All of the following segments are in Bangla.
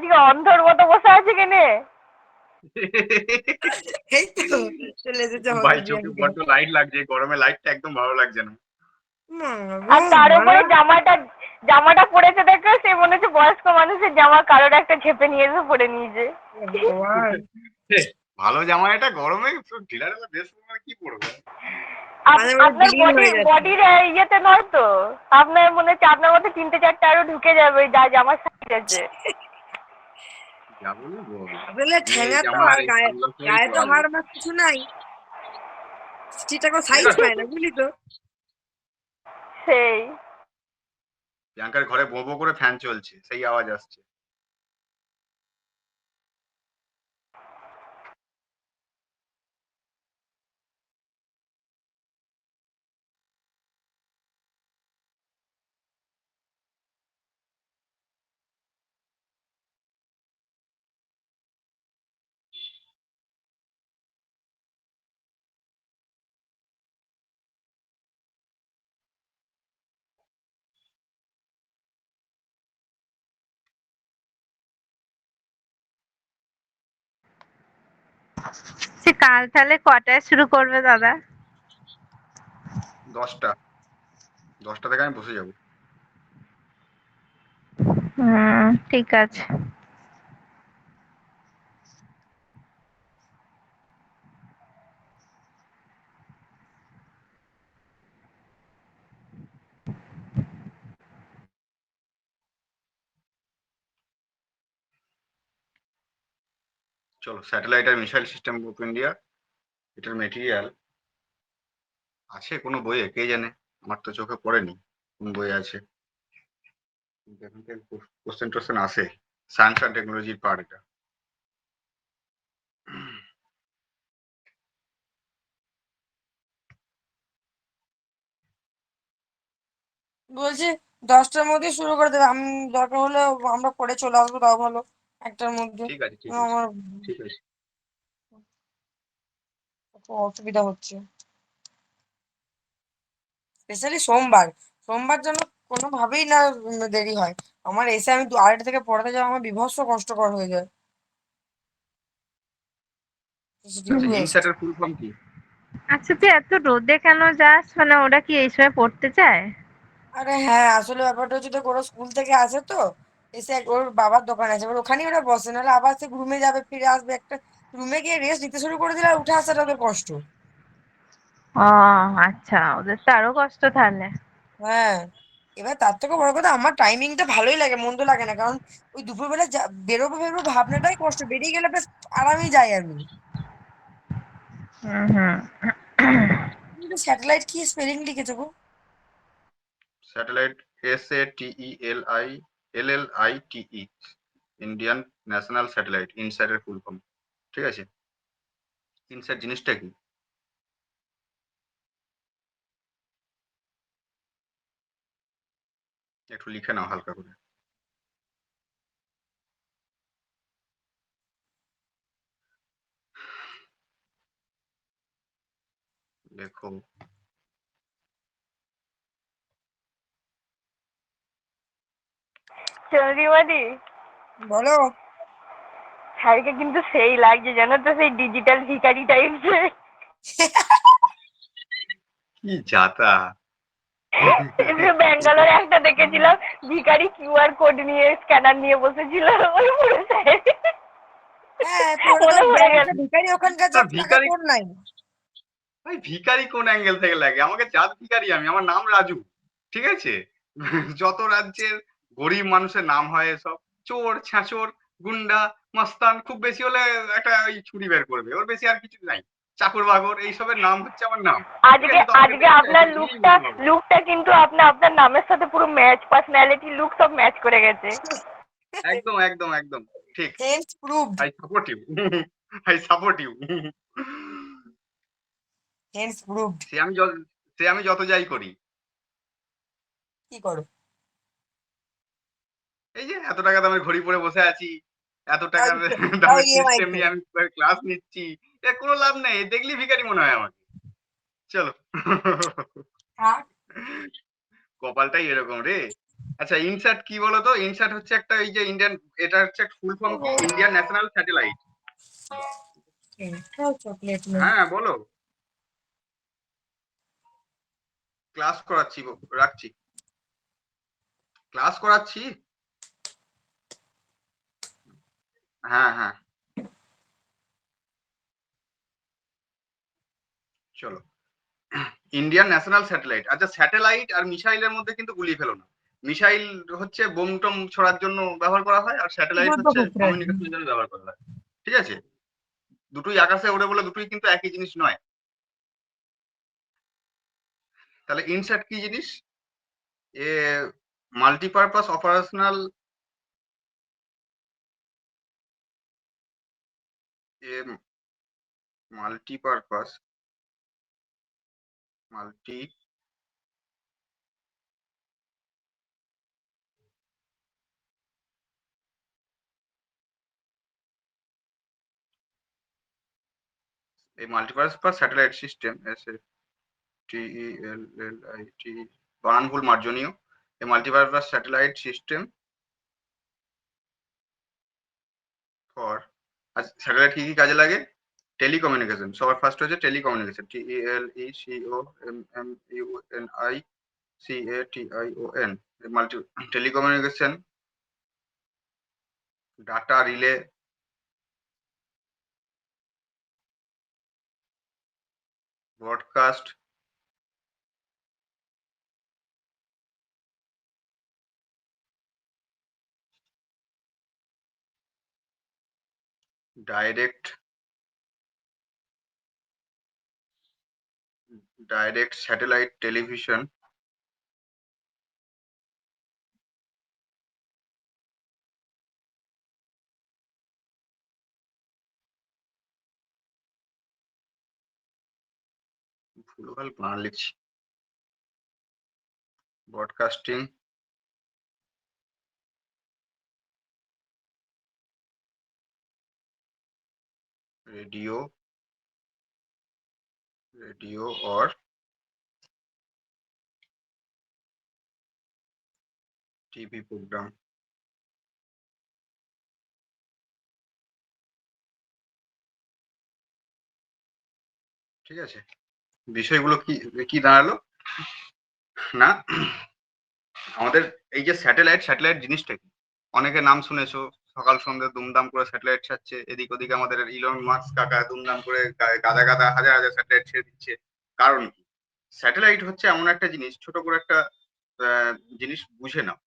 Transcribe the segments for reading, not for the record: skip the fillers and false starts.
আজকে অন্ধর মতো বসে আছে কেনে? এই তো চলে এসেছে ভাই আমাদের চোখে বিয়ানকে। বড্ড লাইট লাগছে, গরমে লাইটটা একদম ভালো লাগছে না। আর তার উপরে জামাটা পরেছে দেখো, সে মনে হচ্ছে বয়স্ক মানুষের জামা কারোর একটা ঝেপে নিয়ে এসে পরে নিয়েছে। ভগবান। ভালো জামা, এটা গরমে ঢিলা ঢালা ড্রেস কি পরবে? মাঝে মাঝে আপনার বিলীন হয়ে যাচ্ছে। বডির ইয়েতে নয় তো, আপনার মনে হচ্ছে আপনার মধ্যে 3-4টা আরো ঢুকে যাবে যা জামার সাইজ আছে। যা বলবি বল। আসলে এই ঠেঙা তো জামা আর আর এই গায়ে, সানগ্লাসেরই গায়ে তো তো আসবে। হাড় মাস কিছু নাই, ঠিকঠাক সাইজ পায় না বুঝলি তো। সেই প্রিয়াঙ্কার ঘরে বো বো করে ফ্যান চলছে, সেই আওয়াজ আসছে। সে কাল তাহলে কটায় শুরু করবে দাদা? 10টা 10টা থেকে আমি বসে যাবো। ঠিক আছে। চলো, স্যাটেলাইট আর মিসাইল সিস্টেম অফ ইন্ডিয়া, এটার মেটেরিয়াল আছে কোনো বইয়ে কে জানে, আমার তো চোখে পড়েনি কোন বইয়ে আছে। এখান থেকে কোশ্চেন টোশ্চেন আসে, সায়েন্স অ্যান্ড টেকনোলজির পার্ট এটা। বলছি 10টার মধ্যে শুরু করে দেবে, আমি দরকার হলে আমরা করে চলে আসবো, তাও ভালো 1টার মধ্যে। ঠিক আছে, ঠিক আছে, আমার ঠিক আছে। খুব অসুবিধা হচ্ছে, স্পেশালি সোমবার। সোমবার যেন কোনোভাবেই না দেরি হয়। আমার এসে আমি 2:30 থেকে পড়াতে যাওয়া আমার বিভৎস কষ্টকর হয়ে যায়। আচ্ছা, রিকোয়েস্ট। ইনস্যাটের ফুল ফর্ম কি? আচ্ছা, তুই এত রোদে কেন যাস? মানে ওরা কি এই সময় পড়তে চায়? আরে হ্যাঁ, আসলে ব্যাপারটা হচ্ছে, তো ওরা স্কুল থেকে আসে তো, এসে ওর বাবার দোকান আছে, এবার ওখানেই ওরা বসে, নাহলে আবার সে রুমে যাবে, ফিরে আসবে, একটা রুমে গিয়ে রেস্ট নিতে শুরু করে দিলে আর উঠে আসাটা ওদের কষ্ট। ও আচ্ছা, ওদের তো আরো কষ্ট তাহলে। হ্যাঁ, এবার তার থেকে বড় কথা, আমার টাইমিংটা ভালোই লাগে, মন্দ লাগে না, কারণ ওই দুপুরবেলা বেরোবো বেরোবো ভাবনাটাই কষ্ট, বেরিয়ে গেলে বেশ আরামেই যাই আমি। হুম। কিন্তু স্যাটেলাইট কি স্পেলিং লিখেছো গো? Satellite, SATELITE, Indian national satellite, ইনস্যাটের ফুল ফর্ম। ঠিক আছে, ইনস্যাট জিনিসটা কি একটু লিখে নাও হালকা করে। দেখো, চন্দ্রিমাদি, বলো। স্যারকে কিন্তু সেই লাগছে জানো তো, সেই ডিজিটাল ভিখারি টাইপের। কি যাতা! ব্যাঙ্গালোরে একটা দেখেছিলাম, ভিখারি কিউআর কোড নিয়ে, স্ক্যানার নিয়ে বসেছিল, ওই পুরো স্যার। হ্যাঁ, তো ওটা তো মনে পড়ে গেল। একটা ভিখারি ওখানকার তা যা টাকা ভিখারি, তোর নাই। ভাই ভিখারি কোন অ্যাঙ্গেল থেকে লাগে? আমাকে জাত ভিখারি, আমি, আমার নাম রাজু। ঠিক আছে? যত রাজ্যের গরিব মানুষের নাম হয় এসব, চোর, ছ্যাঁচোর, গুন্ডা, মস্তান, খুব বেশি হলে একটা ওই ছুরি বের করবে, ওর বেশি আর কিছু নাই। চাকর বাকর, এইসবের নাম হচ্ছে আমার নাম। ঠিক আজকে আছে, তো আমাকে আজকে দেখলে আপনার দিলেই লুকটা মনে হবে। লুকটা কিন্তু আপনার নামের সাথে পুরো ম্যাচ, পার্সোনালিটি লুক সব ম্যাচ করে গেছে। একদম, একদম, একদম ঠিক। Hence proved. I support you. I support you. Hence proved. সে আমি যত সে আমি যত যাই করি। কি করো? এই যে এত টাকা দামের ঘড়ি পরে বসে আছি, এত তাও টাকার তাও দামের ইএমআই সিস্টেম তে। নিয়ে আমি ক্লাস নিচ্ছি। এ কোনো লাভ নেই, দেখলি ভিখারি মনে হয় আমাকে। চলো। থাক। কপালটাই এরকম রে। আচ্ছা, ইনস্যাট কি বলতো? ইনস্যাট হচ্ছে একটা, এই যে ইন্ডিয়ান, এটা হচ্ছে একটা ফুল ফর্ম কি, ইন্ডিয়ান ন্যাশনাল স্যাটেলাইট। চকলেট হ্যাঁ বলো। ক্লাস করাচ্ছি, রাখছি, ক্লাস করাচ্ছি। হ্যাঁ হ্যাঁ, চলো। Indian national satellite. আচ্ছা, স্যাটেলাইট আর মিসাইলের মধ্যে কিন্তু গুলিয়ে ফেলো না। মিসাইল হচ্ছে বোম টোম ছোড়ার জন্য ব্যবহার করা হয়, আর স্যাটেলাইট হচ্ছে কমিউনিকেশনের জন্য ব্যবহার করা হয়। ঠিক আছে, দুটোই আকাশে ওড়ে বলে দুটোই কিন্তু একই জিনিস নয়। তাহলে ইনস্যাট কি জিনিস? এ মাল্টিপারপাস অপারেশনাল, এ মাল্টিপারপাস, মাল্টি এই multipurpose satellite system, S A T E L L I T, বানান ভুল মার্জনীয়। এই multipurpose satellite system for, satellite কি কি কাজে লাগে? টেলিকমিউনিকেশন, সবার ফার্স্ট হচ্ছে telecommunication, T E L E C O M M U N I C A T I O N. Multi telecommunication, data relay, broadcast, direct satellite television, ভুলভাল বানান লিখছি, ব্রডকাস্টিং, রেডিও और টিভি প্রোগ্রাম। ঠিক আছে, বিষয়গুলো কি কি দাঁড়ালো না? আমাদের এই যে স্যাটেলাইট জিনিসটা কি? অনেকে নাম শুনেছো, সকাল সন্ধ্যে দুমদাম করে স্যাটেলাইট ছাড়ছে, এদিক ওদিকে আমাদের ইলন মাস্ক কাকা দুমদাম করে গাদা গাদা হাজার হাজার স্যাটেলাইট ছেড়ে দিচ্ছে। কারণ কি? স্যাটেলাইট হচ্ছে এমন একটা জিনিস, ছোট করে একটা জিনিস বুঝে নাও।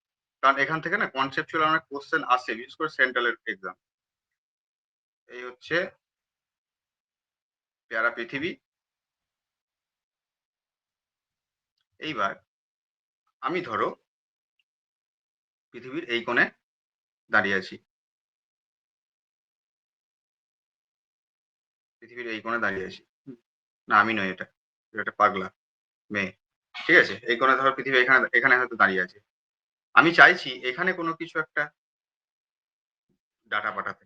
কারণ এখান থেকে না কনসেপচুয়াল অনেক কোশ্চেন আসে, বিশেষ করে সেন্ট্রালের এক্সাম। এই হচ্ছে পেয়ারা পৃথিবী। এইবার আমি ধরো পৃথিবীর এই কোণে দাঁড়িয়ে আছি, পৃথিবীর এই কোণে দাঁড়িয়ে আছি। না আমি নই, এটা একটা পাগলা মেয়ে। ঠিক আছে, এই কোণে ধরো পৃথিবী এখানে এখানে হয়তো দাঁড়িয়ে আছে। আমি চাইছি এখানে কোনো কিছু একটা ডাটা পাঠাতে।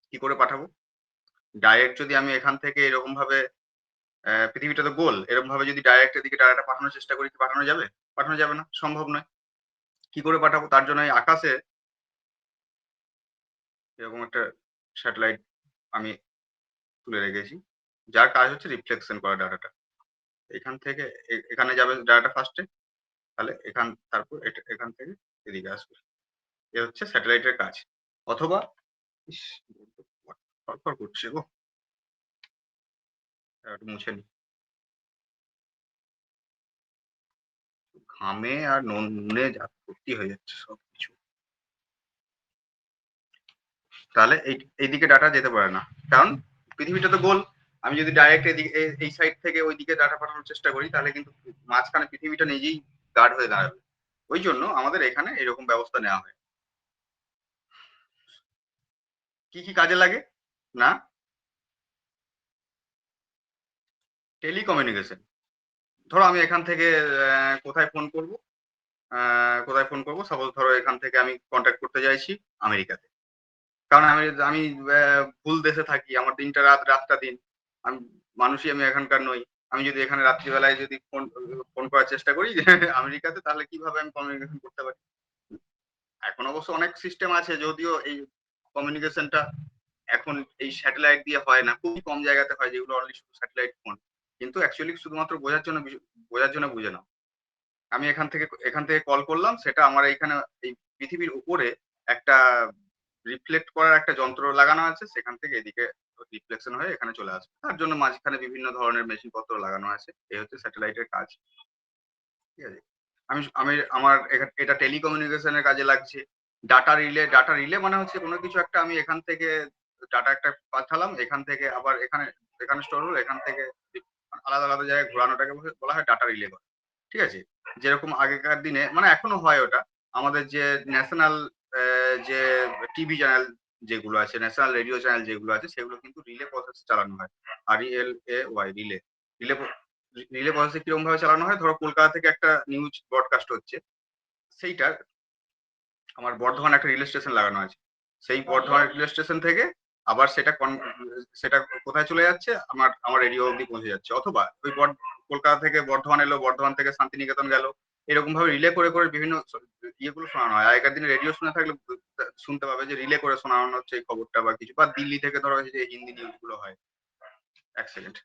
কি করে পাঠাবো? ডাইরেক্ট যদি আমি এখান থেকে এরকম ভাবে, পৃথিবীটা তো গোল, এরকম ভাবে যদি ডাইরেক্ট এদিকে ডাটাটা পাঠানোর চেষ্টা করি, কি পাঠানো যাবে? পাঠানো যাবে না, সম্ভব নয়। কি করে পাঠাবো? তার জন্য এই আকাশে এরকম একটা স্যাটেলাইট আমি তুলে রেখেছি, যার কাজ হচ্ছে রিফ্লেকশন করা ডাটাটা। এখান থেকে এখানে যাবে ডাটাটা ফার্স্টে, তাহলে তারপর এখান থেকে এদিকে আসবে। এ হচ্ছে স্যাটেলাইটের কাজ। অথবা ইস, ফরফর করছে গো, একটু মুছে নি। ঘামে আর নুনে যা ভর্তি হয়ে যাচ্ছে সবকিছু। তাহলে এইদিকে ডাটা যেতে পারে না, কারণ পৃথিবীটা তো গোল। আমি যদি ডাইরেক্ট এদিকে এই সাইড থেকে ওইদিকে ডাটা পাঠানোর চেষ্টা করি, তাহলে কিন্তু মাঝখানে পৃথিবীটা নিজেই গার্ড হয়ে দাঁড়াবে। ওই জন্য আমাদের এখানে এরকম ব্যবস্থা নেওয়া হয়। কি কি কাজে লাগে না? টেলিকমিউনিকেশন। ধরো আমি এখান থেকে কোথায় ফোন করব, সাপোজ ধরো এখান থেকে আমি কন্ট্যাক্ট করতে চাইছি আমেরিকাতে। কারণ আমি আমি ভুল দেশে থাকি, আমার দিনটা রাত, রাতটা দিন, আমি মানুষই আমি এখানকার নই। আমি যদি এখানে রাত্রিবেলায় যদি ফোন করার চেষ্টা করি আমেরিকাতে, তাহলে কিভাবে আমি কমিউনিকেশন করতে পারি? এখন অবশ্য অনেক সিস্টেম আছে, যদিও এই কমিউনিকেশনটা এখন এই স্যাটেলাইট দিয়ে হয় না, খুবই কম জায়গাতে হয় যেগুলো অনলি শুধু স্যাটেলাইট ফোন। কিন্তু অ্যাকচুয়ালি শুধুমাত্র বোঝার জন্য বুঝে নাও। আমি এখান থেকে কল করলাম, সেটা আমার এইখানে এই পৃথিবীর উপরে একটা রিফ্লেক্ট করার একটা যন্ত্র লাগানো আছে, সেখান থেকে এদিকে রিফ্লেকশন হয়ে এখানে চলে আসবে। তার জন্য মাঝখানে বিভিন্ন ধরনের মেশিন পত্র লাগানো আছে। এই হচ্ছে স্যাটেলাইটের কাজ। ঠিক আছে। আমার এটা টেলিকমিউনিকেশনের কাজে লাগছে। ডাটা রিলে মানে হচ্ছে কোনো কিছু একটা আমি এখান থেকে ডাটা একটা পাঠালাম, এখান থেকে আবার এখানে স্টোর হলো, এখান থেকে আলাদা আলাদা জায়গায় ঘোরানোটাকে বলা হয় ডাটা রিলে করা। ঠিক আছে। যেরকম আগেকার দিনে, মানে এখনো হয় ওটা, আমাদের যে ন্যাশনাল যে টিভি চ্যানেল যেগুলো আছে, ন্যাশনাল রেডিও চ্যানেল যেগুলো আছে, সেগুলো কিন্তু রিলে প্রসেস চালানো হয়। RELAY, relay. রিলে রিলে প্রসেসে কিরকম ভাবে চালানো হয়, ধরো কলকাতা থেকে একটা নিউজ ব্রডকাস্ট হচ্ছে, সেইটার আমার বর্ধমান একটা রিলে স্টেশন লাগানো আছে। সেই বর্ধমান রিলে স্টেশন থেকে আবার সেটা কোথায় চলে যাচ্ছে, আমার রেডিও অবধি পৌঁছে যাচ্ছে। অথবা ওই কলকাতা থেকে বর্ধমান এলো, বর্ধমান থেকে শান্তিনিকেতন গেল, এরকম ভাবে রিলে করে করে বিভিন্ন ইয়েগুলো শোনানো হয়। আগেকার দিনে রেডিও শুনে থাকলে শুনতে পাবে যে রিলে করে শোনানো হচ্ছে এই খবরটা বা কিছু, বা দিল্লি থেকে ধরো যে হিন্দি নিউজ গুলো হয়। এক সেকেন্ড।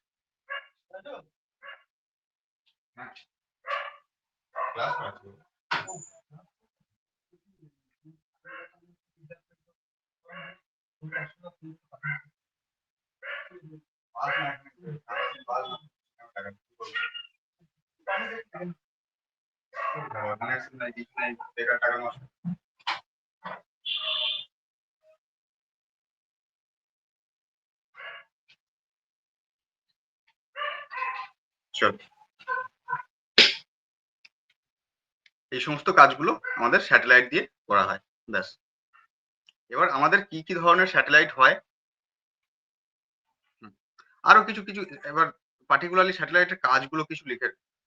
চল, এই সমস্ত কাজগুলো আমাদের স্যাটেলাইট দিয়ে করা হয়। ব্যাস। এবার আমাদের কি কি ধরনের স্যাটেলাইট হয়, আরো কিছু কিছু এবার পার্টিকুলারলি স্যাটেলাইটের কাজগুলো কিছু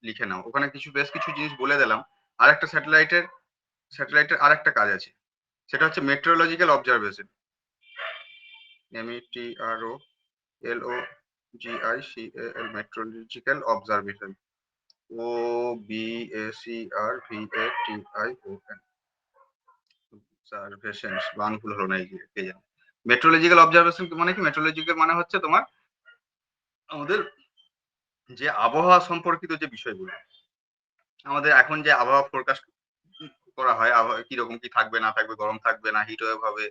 লিখে নাও। ওখানে বেশ কিছু জিনিস বলে দিলাম। আর একটা স্যাটেলাইটের আর একটা কাজ আছে, সেটা হচ্ছে meteorological observation. METROLOGICAL, meteorological observation. OBACRVATION, observations. বানান ভুল হলো না, এই যে কে জানে। মেট্রোলজিক্যাল অবজারভেশন মানে কি? মেট্রোলজিক্যাল মানে হচ্ছে তোমার আমাদের যে আবহাওয়া সম্পর্কিত যে বিষয়গুলো, আমাদের এখন যে আবহাওয়া ফোরকাস্ট করা হয়, আবহাওয়া কিরকম কি থাকবে না থাকবে, গরম থাকবে না হিট ওয়েভ হবে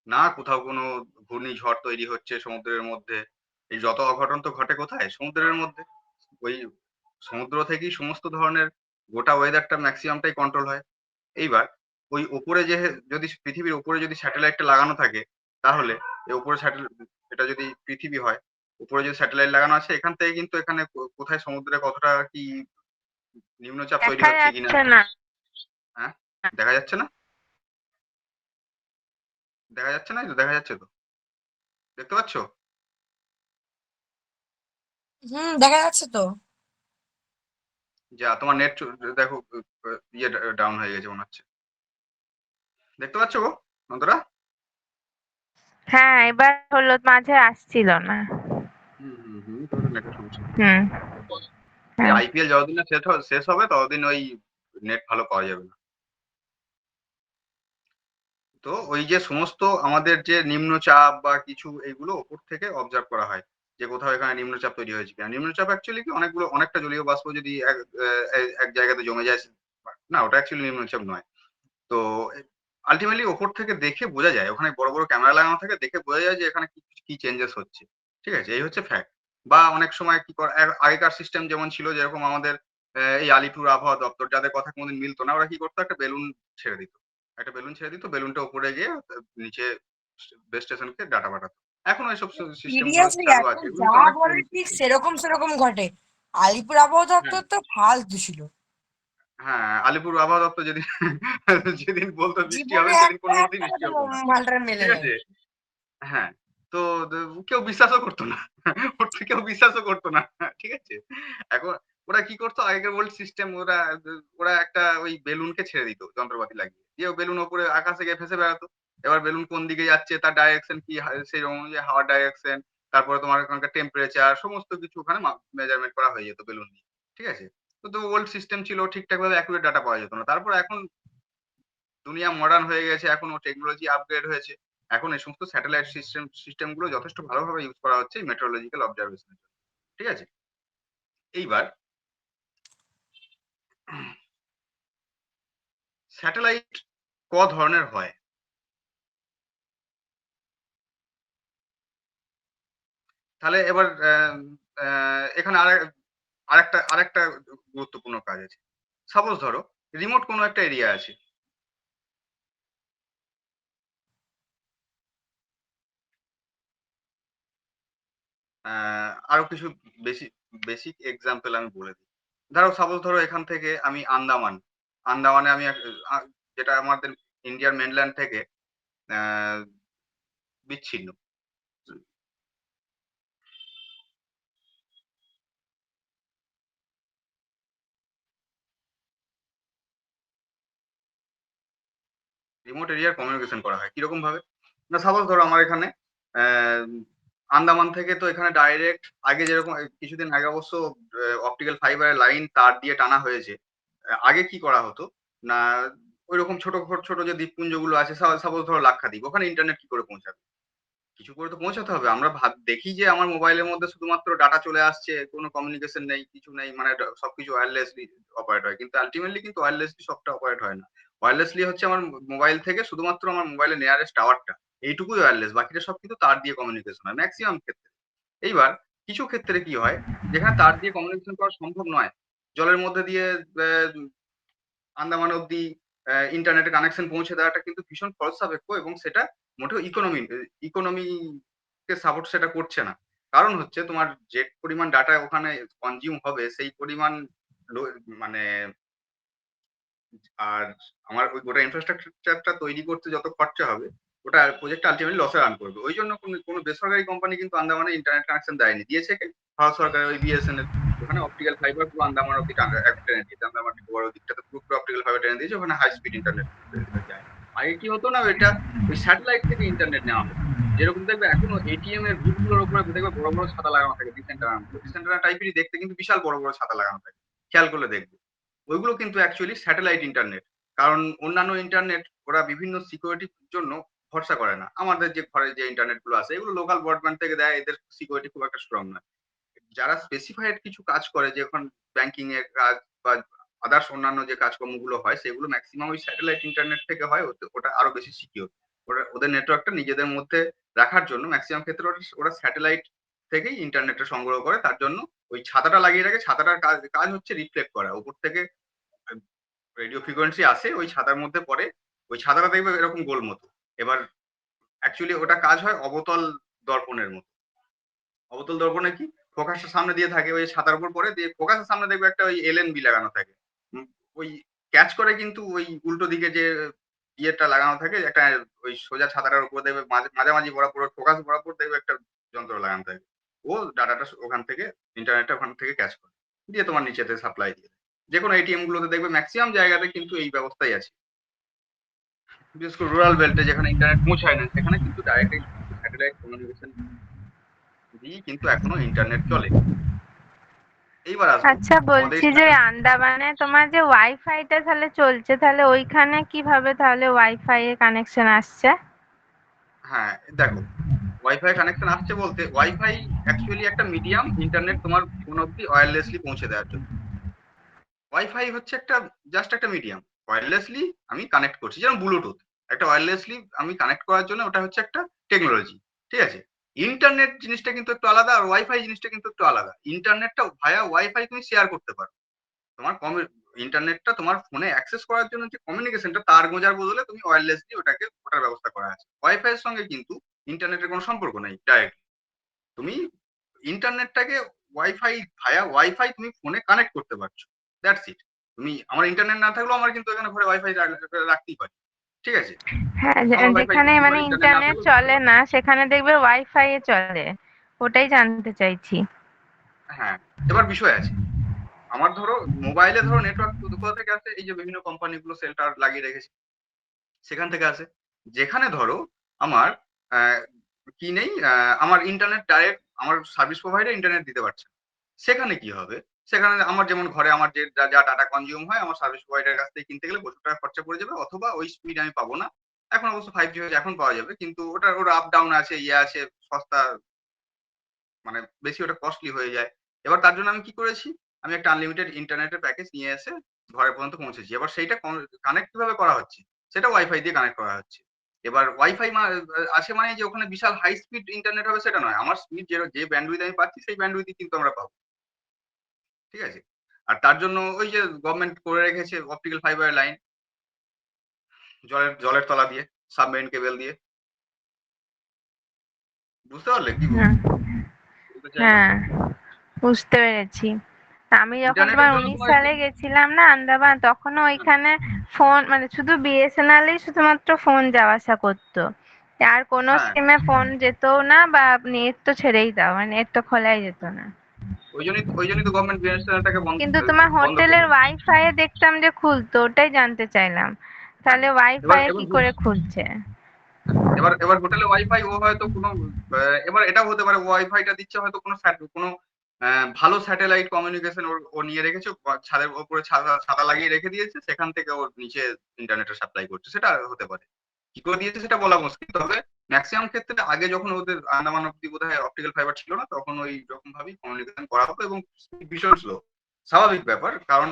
না, কোথাও কোনো ঘূর্ণিঝড় তৈরি হচ্ছে সমুদ্রের মধ্যে, এই যত অঘটন তো ঘটে কোথায়? সমুদ্রের মধ্যে। ওই সমুদ্র থেকেই সমস্ত ধরনের গোটা ওয়েদারটা ম্যাক্সিমামটাই কন্ট্রোল হয়। এইবার ওই ওপরে যদি পৃথিবীর উপরে যদি স্যাটেলাইটটা লাগানো থাকে, তাহলে এই উপরে এটা যদি পৃথিবী হয়, উপরে যদি স্যাটেলাইট লাগানো আছে, এখান থেকে কিন্তু এখানে কোথায় সমুদ্রে কতটা কি নিম্নচাপ তৈরি দেখা হচ্ছে কিনা। যাচ্ছে না। হ্যাঁ, দেখা যাচ্ছে না? দেখা যাচ্ছে না? এই তো দেখা যাচ্ছে তো, দেখতে পাচ্ছ? দেখা যাচ্ছে তো। যা তোমার নেট দেখো, ইয়ে ডাউন হয়ে গেছে মনে হচ্ছে। দেখতে পাচ্ছ গো বন্ধুরা? হ্যাঁ, এবার হলো, মাঝে আসছিল না। তোমাদের নেটের সমস্যা। হুম। এই হ্যাঁ। IPL যতদিন না শেষ হবে ততদিন ওই নেট ভালো পাওয়া যাবে না। তো ওই যে সমস্ত আমাদের যে নিম্নচাপ বা কিছু, এগুলো ওপর থেকে অবজার্ভ করা হয় যে কোথাও এখানে নিম্নচাপ তৈরি হয়েছে কিনা। নিম্নচাপ অ্যাকচুয়ালি কি অনেকটা জলীয় বাষ্প যদি এক জায়গাতে জমে যায়, না ওটা অ্যাকচুয়ালি নিম্নচাপ নয়। তো আলটিমেটলি ওপর থেকে দেখে বোঝা যায়, ওখানে বড় বড় ক্যামেরা লাগানো থাকে, দেখে বোঝা যায় যে এখানে কি চেঞ্জেস হচ্ছে। ঠিক আছে, এই হচ্ছে ফ্যাক্ট। বা অনেক সময় কি করে, আগেকার সিস্টেম যেমন ছিল, যেরকম আমাদের এই আলিপুর আবহাওয়া দপ্তর, যাদের কথা কোনোদিন মিলতো না, ওরা কি করতো, একটা বেলুন ছেড়ে দিত। বেলুনটা উপরে গিয়ে নিচে বেস স্টেশনকে ডাটা পাঠাতো। এখন ওইসব সিস্টেম গুলো সিরিয়াসলি চালু এখন আছে, এগুলো যা কিন্তু অনেক বলে পুরনো ঠিক system। সেরকম সেরকম ঘটে। আলিপুর আবহাওয়া হ্যাঁ, দপ্তর তো ফালতু ছিল। হ্যাঁ, আলিপুর আবহাওয়া দপ্তর যেদিন যেদিন বলতো বৃষ্টি হবে, জীবনে সেদিন একটা কোনো মতেই একটা বৃষ্টি হতো না। মালটার মেলে ঠিক নেই। আছে। হ্যাঁ, তো কেউ বিশ্বাসও করতো না। কেউ বিশ্বাসও করতো না। ঠিক আছে? এখন ওরা কি করতো, আগেকার ওল্ড সিস্টেম, ওরা একটা ওই বেলুনকে ছেড়ে দিত যন্ত্রপাতি লাগিয়ে। দিয়ে বেলুন উপরে আকাশে গিয়ে ভেসে বেড়াতো। এবার বেলুন কোন দিকে যাচ্ছে, তার ডাইরেকশন কি, সেই অনুযায়ী হাওয়ার ডাইরেকশন, তারপরে তোমার ওখানকার টেম্পারেচার, সমস্ত কিছু ওখানে মেজারমেন্ট করা হয়ে যেত বেলুন দিয়ে। ঠিক আছে? তো ওল্ড সিস্টেম ছিল, ঠিকঠাক ভাবে অ্যাকুরেট ডাটা পাওয়া যেত না। তারপর এখন দুনিয়া মডার্ন হয়ে গেছে, এখন টেকনোলজি আপগ্রেড হয়েছে, এখন এই সমস্ত স্যাটেলাইট সিস্টেম গুলো যথেষ্ট ভালোভাবে ইউজ করা হচ্ছে মেট্রোলজিক্যাল অবজারভেশনের জন্য। ঠিক আছে, এইবার স্যাটেলাইট ক ধরনের হয়? তাহলে এবার এখানে আরেকটা গুরুত্বপূর্ণ কাজ আছে। সাপোজ ধরো রিমোট কোনো একটা এরিয়া আছে, আরো কিছু বেসিক এক্সাম্পল আমি বলে দিই। সাপোজ ধরো এখান থেকে আমি আন্দামানে আমি যেটা আমাদের ইন্ডিয়ার মেনল্যান্ড থেকে বিচ্ছিন্ন। রিমোট এরিয়ার কমিউনিকেশন করা হয় কিরকম ভাবে? না সাপোজ ধরো আমার এখানে আহ, আন্দামান থেকে তো এখানে ডাইরেক্ট আগে যেরকম কিছুদিন আগে অবশ্য অপটিক্যাল ফাইবারের লাইন তার দিয়ে টানা হয়েছে। আগে কি করা হতো না, ওইরকম ছোট ছোট যে দ্বীপপুঞ্জগুলো আছে, সাপোজ ধরো লাক্ষাদ্বীপ, ওখানে ইন্টারনেট কি করে পৌঁছাবে? কিছু করে তো পৌঁছাতে হবে। আমরা দেখি যে আমার মোবাইলের মধ্যে শুধুমাত্র ডাটা চলে আসছে, কোনো কমিউনিকেশন নেই, কিছু নেই, মানে সবকিছু ওয়্যারলেসলি অপারেট হয়, কিন্তু আলটিমেটলি কিন্তু ওয়্যারলেসলি সবটা অপারেট হয় না। ওয়্যারলেসলি হচ্ছে আমার মোবাইল থেকে শুধুমাত্র আমার মোবাইলের নিয়ারেস্ট টাওয়ারটা, এইটুকুই ওয়্যারলেস, বাকিটা সব কিন্তু তার দিয়ে কমিউনিকেশন হয় ম্যাক্সিমাম ক্ষেত্রে। এইবার কিছু ক্ষেত্রে কি হয়, যেখানে তার দিয়ে কমিউনিকেশন করা সম্ভব নয়, জলের মধ্যে দিয়ে আন্দামান অব্দি ইন্টারনেটের কানেকশন পৌঁছে দেওয়াটা কিন্তু ভীষণ খরচ সাপেক্ষ, এবং সেটা মোটেও ইকোনমিকে সাপোর্ট সেটা করছে না। কারণ হচ্ছে তোমার যে পরিমাণ ডাটা ওখানে কনজিউম হবে, সেই পরিমাণ মানে আর আমার ওই গোটা ইনফ্রাস্ট্রাকচারটা তৈরি করতে যত খরচা হবে, ওটা প্রজেক্ট আলটিমেটলি লসে রান করবে। ওই জন্য কোনো বেসরকারি কোম্পানি কিন্তু আন্দামানে ইন্টারনেট কানেকশন দেয়নি, দিয়েছে কে? ভারত সরকারের ওই বিএসএনএল। ওখানে অপটিক্যাল ফাইবার পুরো আন্দামান অব্দি এখন টেনে দিয়েছে, আন্দামান নিকোবর ওই দিকটাতে পুরো অপটিক্যাল ফাইবার টেনে দিয়েছে, ওখানে হাই স্পিড ইন্টারনেট যায়। আগে কি হতো না, এটা ওই স্যাটেলাইট থেকে ইন্টারনেট নেওয়া হতো। যেরকম দেখবে এখনো এটিএম এর বুথগুলোর উপরে দেখবে বড় বড় ছাতা লাগানো থাকে, ডিসেন্টারা টাইপেরই দেখতে, কিন্তু বিশাল বড় বড় ছাতা লাগানো থাকে, খেয়াল করলে দেখবে ওইগুলো কিন্তু অ্যাকচুয়ালি স্যাটেলাইট ইন্টারনেট। কারণ অন্যান্য ইন্টারনেট ওরা বিভিন্ন সিকিউরিটির জন্য ভরসা করে না। আমাদের যে ঘরে যে ইন্টারনেট গুলো আছে, এগুলো লোকাল ব্রডব্যান্ড থেকে দেয়, এদের সিকিউরিটি খুব একটা স্ট্রং নয়। যারা স্পেসিফাইড কিছু কাজ করে, যখন ব্যাংকিং এর কাজ বা আদার্স অন্যান্য যে কাজকর্মগুলো হয়, সেগুলো ম্যাক্সিমাম ওই স্যাটেলাইট ইন্টারনেট থেকে হয়, ওটা আরো বেশি সিকিউর। ওদের নেটওয়ার্কটা নিজেদের মধ্যে রাখার জন্য ম্যাক্সিমাম ক্ষেত্রে ওরা স্যাটেলাইট থেকেই ইন্টারনেটটা সংগ্রহ করে। তার জন্য ওই ছাতাটা লাগিয়ে রাখে, ছাতাটার কাজ কাজ হচ্ছে রিফ্লেক্ট করা, উপর থেকে রেডিও ফ্রিকোয়েন্সি আসে ওই ছাতার মধ্যে পড়ে, ওই ছাতাটা দেখবে এরকম গোল মতো। এবার অ্যাকচুয়ালি ওটা কাজ হয় অবতল দর্পণের মতো। অবতল দর্পণে কি, ফোকাসটা সামনে দিয়ে থাকে, ওই ছাতার উপর পড়ে দিয়ে ফোকাসের সামনে দেখবে একটা ওই এলএনবি লাগানো থাকে। ওই ক্যাচ করে কিন্তু ওই উল্টো দিকে যে ইয়েটা লাগানো থাকে একটা, ওই সোজা ছাতাটার উপর দেখবে মাঝামাঝি বরাবর ফোকাস বরাবর দেখবে একটা যন্ত্র লাগানো থাকে। ও ডাটাটা ওখান থেকে, ইন্টারনেটটা ওখান থেকে ক্যাচ করে দিয়ে তোমার নিচেতে সাপ্লাই দিয়ে। যে কোনো এটিএম গুলোতে দেখবে ম্যাক্সিমাম জায়গাতে কিন্তু এই ব্যবস্থাই আছে। বিশেষ করে রুরাল বেল্টে যেখানে ইন্টারনেট পৌঁছায় না, সেখানে কিন্তু ডাইরেক্ট স্যাটেলাইট কমিউনিকেশন দিয়েই কিন্তু এখনো ইন্টারনেট চলে। এইবার আসবো আচ্ছা, আমাদের বলছি যে আন্দামানে তোমার যে ওয়াইফাইটা তাহলে চলছে, তাহলে ওইখানে কিভাবে তাহলে ওয়াইফাই এর কানেকশন আসছে? হ্যাঁ দেখো, ওয়াইফাই কানেকশন আসছে বলতে, ওয়াইফাই অ্যাকচুয়ালি একটা মিডিয়াম ইন্টারনেট তোমার ফোন অব্দি ওয়্যারলেসলি পৌঁছে দেওয়ার জন্য। ওয়াইফাই হচ্ছে একটা জাস্ট একটা মিডিয়াম, ওয়্যারলেসলি আমি কানেক্ট করছি, যেমন ব্লুটুথ একটা ওয়্যারলেসলি আমি কানেক্ট করার জন্য, ওটা হচ্ছে একটা টেকনোলজি। ঠিক আছে, ইন্টারনেট জিনিসটা কিন্তু একটু আলাদা, আর ওয়াইফাই জিনিসটা কিন্তু একটু আলাদা। ইন্টারনেটটা ভায়া ওয়াইফাই তুমি শেয়ার করতে পারো, তোমার ইন্টারনেটটা তোমার ফোনে অ্যাক্সেস করার জন্য যে কমিউনিকেশনটা, তার গোজার বদলে তুমি ওয়্যারলেসলি ওটার ব্যবস্থা করা আছে। ওয়াইফাই এর সঙ্গে কিন্তু ইন্টারনেটের কোনো সম্পর্ক নেই ডাইরেক্ট। তুমি ইন্টারনেটটাকে ওয়াইফাই ভায়া ওয়াইফাই তুমি ফোনে কানেক্ট করতে পারছো, দ্যাটস ইট। তুমি আমার ইন্টারনেট না থাকলেও আমার কিন্তু এখানে ঘরে ওয়াইফাই রাখতেই পারি। ঠিক আছে, হ্যাঁ, আমার ওয়াইফাই যেখানে আমার মানে ইন্টারনেট না ইন্টারনেট থাকলেও চলে না সেখানে দেখবে ওয়াইফাই এ চলে, ওটাই জানতে চাইছি। হ্যাঁ। এবার বিষয় আছে, আমার ধরো মোবাইলে ধরো নেটওয়ার্ক কোথা থেকে আসে, এই যে বিভিন্ন কোম্পানিগুলো সেল টাওয়ার লাগিয়ে রেখেছে, সেখান থেকে আসে। যেখানে ধরো আমার কি নেই, আমার ইন্টারনেট ডাইরেক্ট আমার সার্ভিস প্রোভাইডার ইন্টারনেট দিতে পারছে না, সেখানে কি হবে, সেখানে আমার যেমন ঘরে আমার যে যা ডাটা কনজিউম হয় আমার সার্ভিস প্রোভাইডারের কাছ থেকে কিনতে গেলে প্রচুর টাকা খরচা পড়ে যাবে, অথবা ওই স্পিড আমি পাবো না। এখন অবশ্য 5G হয়েছে, এখন পাওয়া যাবে, কিন্তু ওর আপ ডাউন আছে, আছে, সস্তা, মানে বেশি ওটা কস্টলি হয়ে যায়। এবার তার জন্য আমি কি করেছি, আমি একটা আনলিমিটেড ইন্টারনেটের প্যাকেজ নিয়ে এসে ঘরে পর্যন্ত পৌঁছেছি। এবার সেইটা কানেক্ট কিভাবে করা হচ্ছে, সেটা ওয়াইফাই দিয়ে কানেক্ট করা হচ্ছে। এবার ওয়াইফাই আছে মানে যে ওখানে বিশাল হাই স্পিড ইন্টারনেট হবে সেটা নয়, আমার স্পিড যে ব্যান্ডউইথ আমি পাচ্ছি সেই ব্যান্ডউইথই কিন্তু আমরা পাবো, ঠিক আছে। আর তার জন্য ওই যে গভর্নমেন্ট করে রেখেছে অপটিক্যাল ফাইবার লাইন, জলের তলা দিয়ে, সাবমেরিন কেবল দিয়ে। বুঝতে পারলে কি হুম, বলতে চাইলাম? হ্যাঁ বুঝতে পেরেছি। আমি যখন ইন্টারনেটের তোমার জন্য 19 তোমার সালে গেছিলাম না আন্দামান, তখনও হ্যাঁ, ওইখানে ফোন মানে শুধু বিএসএনএলই শুধুমাত্র ফোন যাওয়া আসা করতো। আর কোনো হ্যাঁ, সিমে ফোন যেতও না, বা নেট তো ছেড়েই দাও, মানে নেট তো খোলাই যেত না। ওই জন্যই তো গভর্নমেন্ট বিএসএনএলটাকে বন্ধ কিন্তু তোমার বন্ধ হোটেলের করলো। ওয়াইফাই এ দেখতাম যে খুলতো, ওটাই জানতে চাইলাম হ্যাঁ, তাহলে এবার ওয়াইফাই এ এবার কি করে খুলছে। এবার এবার হোটেলে ওয়াইফাই ও হয়তো কোনো এবার এটাও হতে পারে ওয়াইফাইটা দিচ্ছে হয়তো কোনো ভালো স্যাটেলাইট কমিউনিকেশন ও নিয়ে রেখেছে, ছাদের উপরে ছাতা লাগিয়ে রেখে দিয়েছে, সেখান থেকে ওর নিচে ইন্টারনেটের সাপ্লাই করছে, সেটা হতে পারে। কি করে দিয়েছে সেটা বলা মুশকিল, তবে ম্যাক্সিমাম ক্ষেত্রে আগে যখন ওদের আন্দামান অব্দি বোধহয় অপটিক্যাল ফাইবার ছিল না, তখন ওই রকম ভাবেই কমিউনিকেশন করা হতো, এবং ভীষণ স্লো। স্বাভাবিক ব্যাপার, কারণ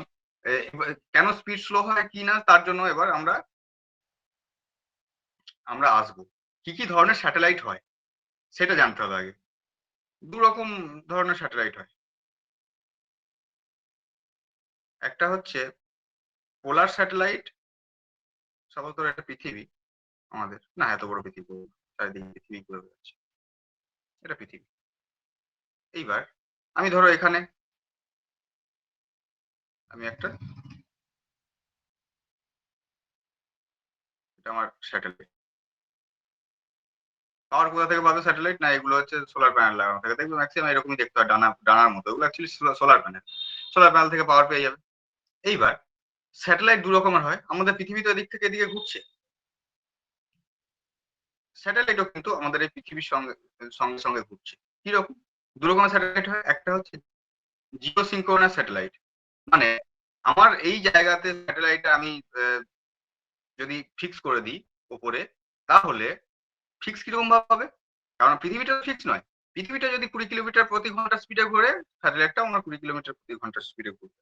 কেন স্পিড স্লো হয় কি না তার জন্য এবার আমরা আসবো। কি কি ধরনের স্যাটেলাইট হয় সেটা জানতে হবে আগে। দু রকম ধরনের স্যাটেলাইট হয়। একটা হচ্ছে পোলার স্যাটেলাইট, সবার ধরো একটা পৃথিবী, আমাদের না এত বড় পৃথিবী, চারিদিকে পৃথিবী ঘুরে বেড়াচ্ছে, এটা পৃথিবী। এইবার আমি ধরো এখানে আমি একটা, এটা আমার স্যাটেলাইট। পাওয়ার কোথা থেকে পাবে স্যাটেলাইট, না এগুলো হচ্ছে সোলার প্যানেল লাগানো থাকে, দেখবে ম্যাক্সিমাম এরকমই দেখতে হয়, ডানার মতো, এগুলো actually solar panel. Solar panel থেকে পাওয়ার পেয়ে যাবে। এইবার স্যাটেলাইট দু রকমের হয়, আমাদের পৃথিবী তো এদিক থেকে এদিকে ঘুরছে, স্যাটেলাইটও কিন্তু আমাদের এই পৃথিবীর সঙ্গে সঙ্গে সঙ্গে ঘুরছে। কিরকম? দু রকমের স্যাটেলাইট হয়, একটা হচ্ছে জিও সিনক্রোনাস স্যাটেলাইট, মানে আমার এই জায়গাতে স্যাটেলাইটটা আমি যদি ফিক্স করে দিই ওপরে, তাহলে ফিক্স কিরকম ভাবে হবে, কারণ পৃথিবীটা ফিক্স নয়। পৃথিবীটা যদি 20 কিলোমিটার প্রতি ঘন্টা স্পিডে ঘোরে, স্যাটেলাইটটাও আমরা 20 কিলোমিটার প্রতি ঘন্টা স্পিডে ঘুরবে,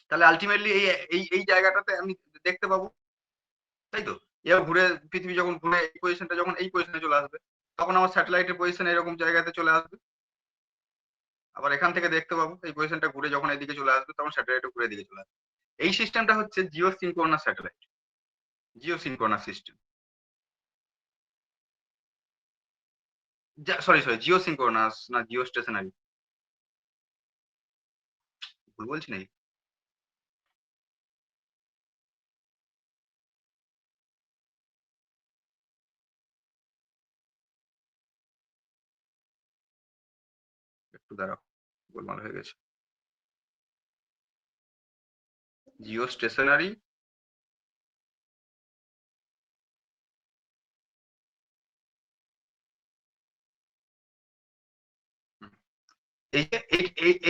তাহলে আলটিমেটলি এই এই এই জায়গাটাতে আমি দেখতে পাবো, তাই তো। এবার ঘুরে পৃথিবী যখন ঘুরে এই পজিশনটা যখন এই পজিশনে চলে আসবে, তখন আমার স্যাটেলাইটের পজিশন এরকম জায়গাতে চলে আসবে। আবার এখান থেকে দেখতে পাবো এই পজিশনটা ঘুরে যখন এদিকে চলে আসবে, তখন স্যাটেলাইটও ঘুরে এদিকে চলে আসবে। এই সিস্টেমটা হচ্ছে Jio synchronous satellite, Jio synchronous system. Sorry Jio synchronous না, জিও স্টেশনারি, ভুল বলছি নাকি? একটু দাঁড়াও, গোলমাল হয়ে গেছে। জিও স্টেশনারি,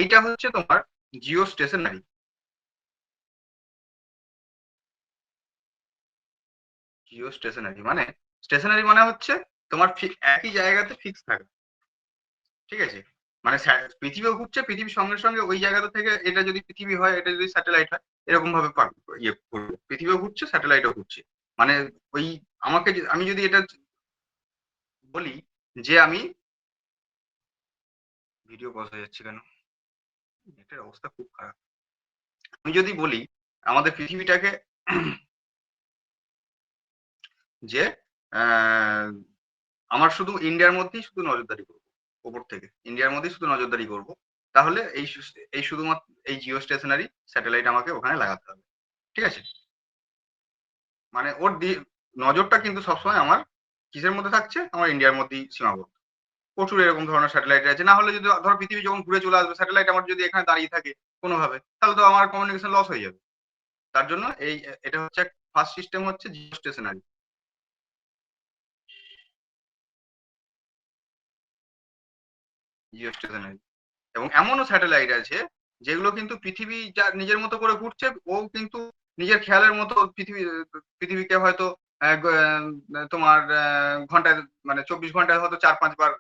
এইটা হচ্ছে তোমার জিও স্টেশনারি। জিও স্টেশনারি মানে, স্টেশনারি মানে হচ্ছে তোমার একই জায়গাতে ফিক্স থাকে, ঠিক আছে। মানে পৃথিবীও ঘুরছে, পৃথিবীর সঙ্গে সঙ্গে ওই জায়গাটা থেকে, এটা যদি পৃথিবী হয়, এটা যদি স্যাটেলাইট হয়, এরকম ভাবে ইয়ে করবে, পৃথিবীও ঘুরছে স্যাটেলাইটও ঘুরছে। মানে ওই আমি যদি এটা বলি যে আমি, ভিডিও পজ হয়ে যাচ্ছে কেন, নেটের অবস্থা খুব খারাপ। আমি যদি বলি আমাদের পৃথিবীটাকে যে আমার শুধু ইন্ডিয়ার মধ্যেই শুধু নজরদারি করবো, ওপর থেকে ইন্ডিয়ার মধ্যেই শুধু নজরদারি করব, তাহলে এই শুধুমাত্র এই জিও স্টেশনারি স্যাটেলাইট আমাকে ওখানে লাগাতে হবে, ঠিক আছে। মানে নজরটা কিন্তু সবসময় আমার কিসের মধ্যে থাকছে, আমার ইন্ডিয়ার মধ্যেই সীমাবদ্ধ। প্রচুর এরকম ধরনের স্যাটেলাইট আছে, না হলে যদি ধরো পৃথিবী যখন ঘুরে চলে আসবে, স্যাটেলাইট আমার যদি এখানে দাঁড়িয়ে থাকে কোনোভাবে, তাহলে তো আমার কমিউনিকেশন লস হয়ে যাবে। তার জন্য এটা হচ্ছে ফার্স্ট সিস্টেম হচ্ছে জিও স্টেশনারি। জিও স্টেশনারি এবং এমনও স্যাটেলাইট আছে যেগুলো কিন্তু পৃথিবী যা নিজের মতো করে ঘুরছে, ও কিন্তু নিজের খেয়ালের মতো পৃথিবীকে হয়তো তোমার ঘন্টায় মানে 24 ঘন্টায় হয়তো 4-5 বার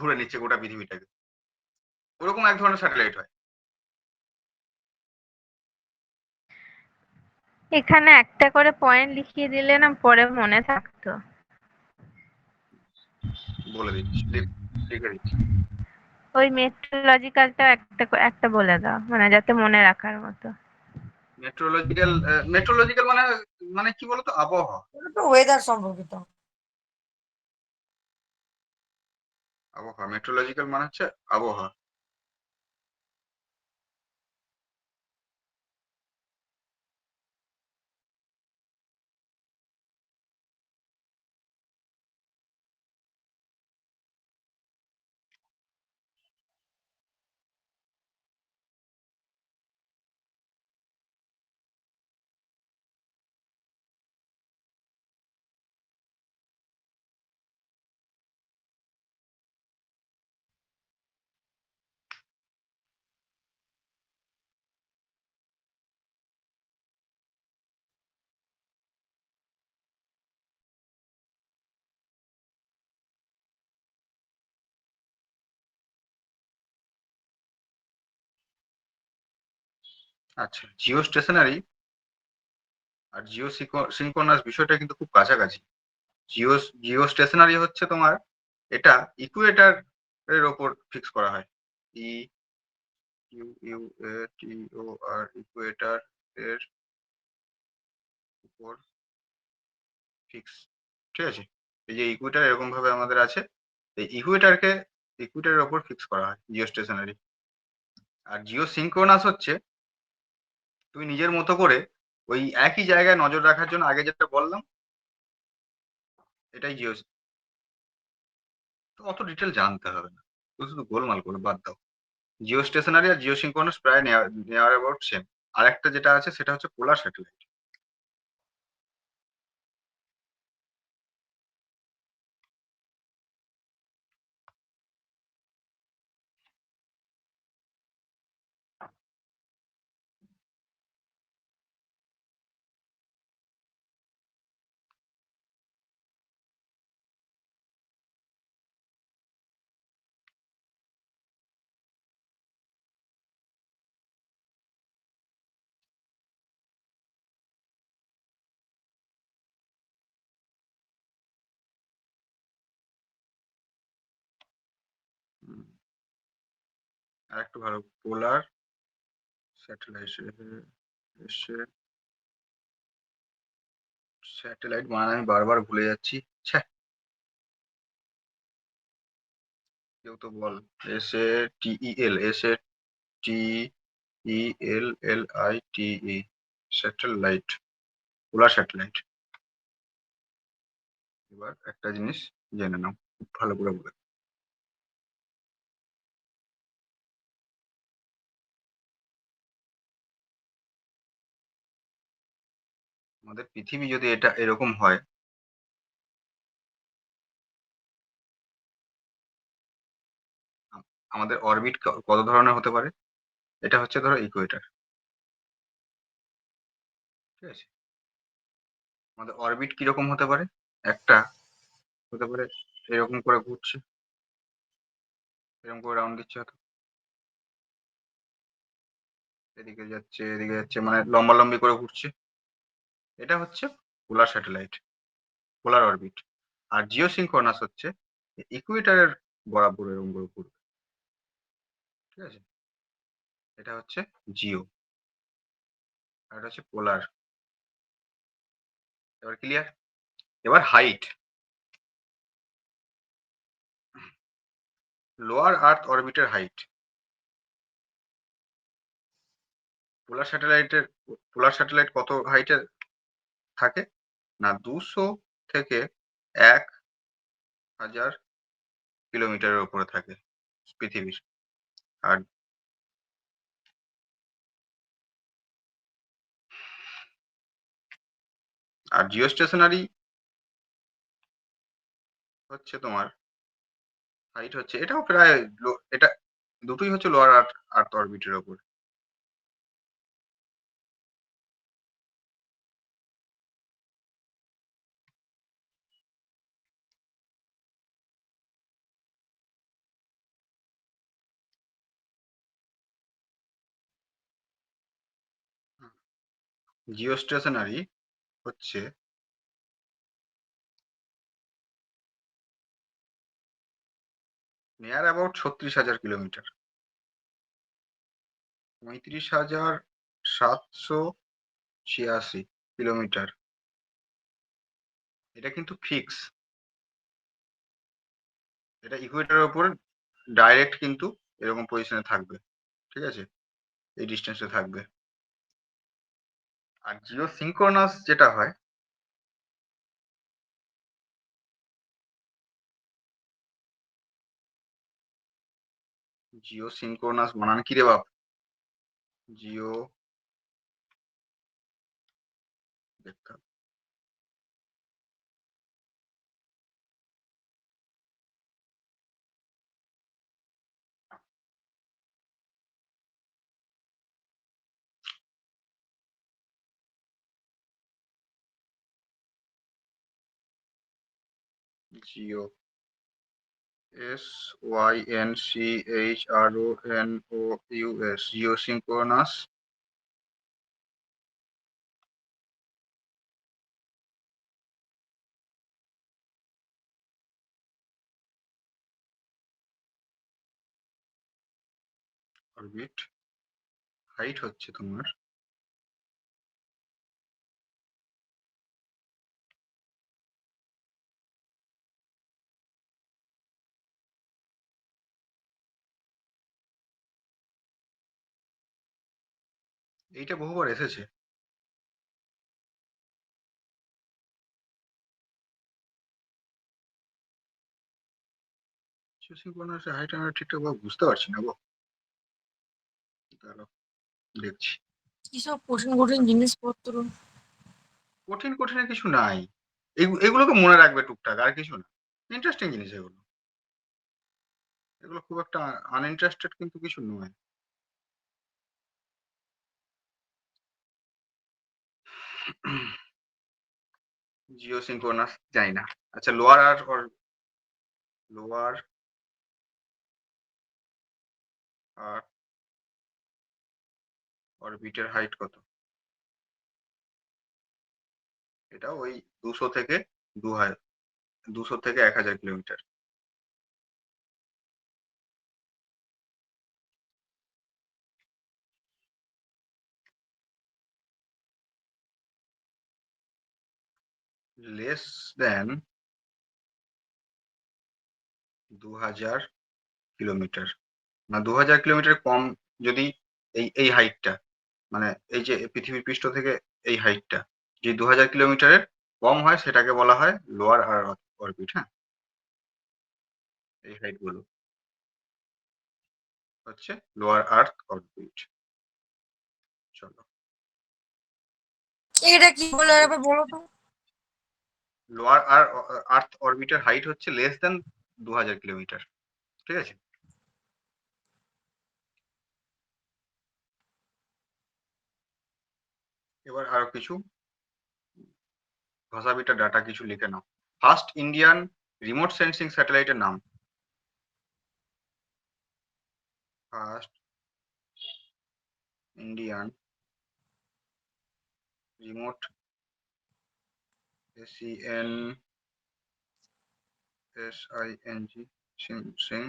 ঘুরে নিচ্ছে গোটা পৃথিবীটাকে। ওরকম এক ধরনের স্যাটেলাইট হয়। এখানে একটা করে পয়েন্ট লিখিয়ে দিলে না পরে মনে থাকতো। বলে দিচ্ছি, লিখে দিচ্ছি। ওই মেট্রোলজিক্যালটা একটা বলে দাও, মানে যাতে মনে রাখার মতো। মেট্রোলজিক্যাল মানে মানে কি বলতো, আবহাওয়া। ওটা তো ওয়েদার সম্পর্কিত। আবহাওয়া, মেট্রোলজিক্যাল মানে হচ্ছে আবহাওয়া। আচ্ছা, জিও স্টেশনারি আর জিও সিনক্রোনাস বিষয়টা কিন্তু খুব কাছাকাছি। জিও জিও স্টেশনারি হচ্ছে তোমার, এটা ইকুয়েটার এর ওপর ফিক্স করা হয়। E U U A T O R, equator এর উপর ফিক্স। ঠিক আছে, এই যে ইকুয়েটার এরকম ভাবে আমাদের আছে, এই ইকুয়েটারের ওপর ফিক্স করা হয় জিও স্টেশনারি। আর জিও সিনক্রোনাস হচ্ছে তুমি নিজের মতো করে ওই একই জায়গায় নজর রাখার জন্য, আগে যেটা বললাম এটাই জিও। তো অত ডিটেল জানতে হবে না, শুধু শুধু গোলমাল করে বাদ দাও। জিও স্টেশনারি আর জিও সিনক্রোনাস প্রায় নেয়ার অ্যাবাউট সেম। আর একটা যেটা আছে সেটা হচ্ছে পোলার স্যাটেলাইট। আর একটু ভালো, পোলার স্যাটেলাইট, স্যাটেলাইট বানান আমি বারবার ভুলে যাচ্ছি। ছ্যা, কেউ তো বল। SATEL, SATELLITE, satellite, polar satellite. এবার একটা জিনিস জেনে নাও খুব ভালো করে বলে। আমাদের পৃথিবী যদি এটা এরকম হয়, আমাদের অরবিট কত ধরনের হতে পারে? এটা হচ্ছে ধরো ইকুয়েটার, ঠিক আছে। আমাদের অরবিট কিরকম হতে পারে? একটা হতে পারে এরকম করে ঘুরছে, এরকম করে রাউন্ড দিচ্ছে হয়তো, এদিকে যাচ্ছে এদিকে যাচ্ছে, মানে লম্বালম্বি করে ঘুরছে। এটা হচ্ছে পোলার স্যাটেলাইট, পোলার অরবিট। আর জিও সিনক্রোনাস হচ্ছে ইকুয়েটারের বরাবর এরকম করে ঘুরবে, ঠিক আছে। এটা হচ্ছে জিও, আর এটা হচ্ছে পোলার। এবার ক্লিয়ার? এবার হাইট, লোয়ার আর্থ অরবিটের হাইট। পোলার স্যাটেলাইট কত হাইটে থাকে? না, 200 থেকে 1000 কিলোমিটারের উপরে থাকে পৃথিবীর। আর আর জিও স্টেশনারি হচ্ছে তোমার হাইট হচ্ছে, এটাও প্রায় এটা দুটোই হচ্ছে লোয়ার আর্থ অরবিটের ওপর। জিও স্টেশনারি হচ্ছে নিয়ার অ্যাবাউট 36,000 কিলোমিটার, 35,786 কিলোমিটার। এটা কিন্তু ফিক্স, এটা ইকুয়েটরের ওপর ডাইরেক্ট কিন্তু এরকম পজিশনে থাকবে, ঠিক আছে, এই ডিস্টেন্সে থাকবে। আর জিও সিঙ্ক্রোনাস যেটা হয়, জিও সিঙ্ক্রোনাস বানান কি রে বাপ? জিও দেখতে হবে। Jio SYNCHRONOUS, Jio synchronous orbit height হচ্ছে তোমার এইটা বহুবার এসেছে। জিও সিঙ্ক্রোনাস হাইট আমরা ঠিকঠাক ভাবে বুঝতে পারছি না গো, দাঁড়াও দেখছি। কি সব কঠিন কঠিন জিনিসপত্র। কঠিন কঠিনের কিছু নাই, এগুলোকে মনে রাখবে টুকটাক, আর কিছু না। ইন্টারেস্টিং জিনিস এগুলো, এগুলো খুব একটা আনইন্টারেস্টেড কিন্তু কিছু নয়। জিও সিঙ্ক্রোনাস জানি না। আচ্ছা, লোয়ার আর অরবিটের হাইট কত? এটা ওই 200 থেকে 1000 কিলোমিটার। লেস দেন 2000 কিলোমিটার, না 2000 কিলোমিটার কম যদি এই হাইটটা, মানে এই যে পৃথিবীর পৃষ্ঠ থেকে এই হাইটটা যে 2000 কিলোমিটারের কম হয় সেটাকে বলা হয় লোয়ার অরবিট। হ্যাঁ, এই হাইট গুলো হচ্ছে লোয়ার আর্থ অরবিট। চলো, এটা কি বলে একবার বলো তো। লোয়ার আর্থ অরবিটের হাইট হচ্ছে লেস দেন 2000 কিলোমিটার, ঠিক আছে। এবার আরো কিছু ভাষাবিটা ডাটা কিছু লিখে নাও। ফার্স্ট ইন্ডিয়ান রিমোট সেন্সিং স্যাটেলাইটের নাম। ফার্স্ট ইন্ডিয়ান রিমোট SENSING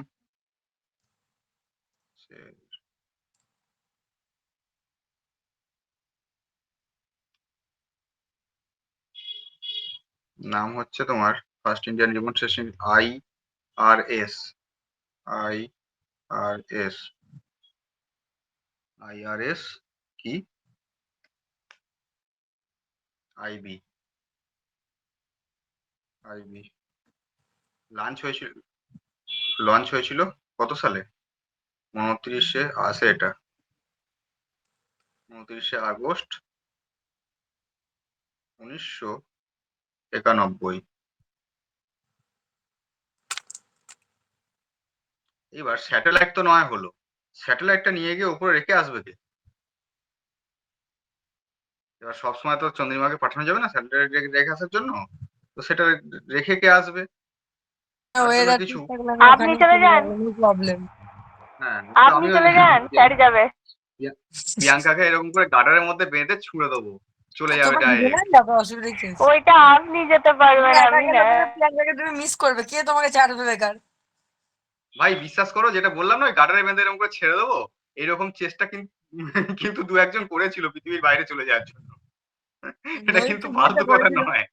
নাম হচ্ছে তোমার first Indian remote sensing IRS। IRS IRS কি? IB লঞ্চ হয়েছিল কত সালে? 29শে আসে এটা, 29শে আগস্ট 1991। এবার স্যাটেলাইট তো নয় হলো, স্যাটেলাইটটা নিয়ে গিয়ে উপরে রেখে আসবে কে? এবার সবসময় তো চন্দ্রিমাকে পাঠানো যাবে না স্যাটেলাইট রেখে আসার জন্য। তো সেটা রেখে কে আসবে? তার জন্য ওয়েদার কিছু ঠিকঠাক লাগলে আপনি ওখানেই চলে চলে যান, যাবে, নো প্রবলেম। হ্যাঁ, তো আপনি আমিও চলে যান, স্যার যাবে। প্রিয়াঙ্কাকে এরকম করে গার্ডারের মধ্যে বেঁধে ছুঁড়ে দেবো, চলে যাবে তোমার দুজনের ডাইরেক্ট। যাবে, অসুবিধা কি আছে? ওইটা আপনি যেতে তুমি পারবেন, একা আমি গেলে না। পরে প্রিয়াঙ্কাকে তুমি মিস করবে, কে তোমাকে ছাড়বে বেকার? ভাই বিশ্বাস করো, যেটা বললাম না ওই গার্ডারে বেঁধে এরকম করে ছেড়ে দেবো, এরকম চেষ্টা কিন্তু কিন্তু দু একজন করেছিল পৃথিবীর বাইরে চলে যাওয়ার জন্য। এটা ওই কিন্তু তুমি ফালতু একটা কথা করেছিল, নয়।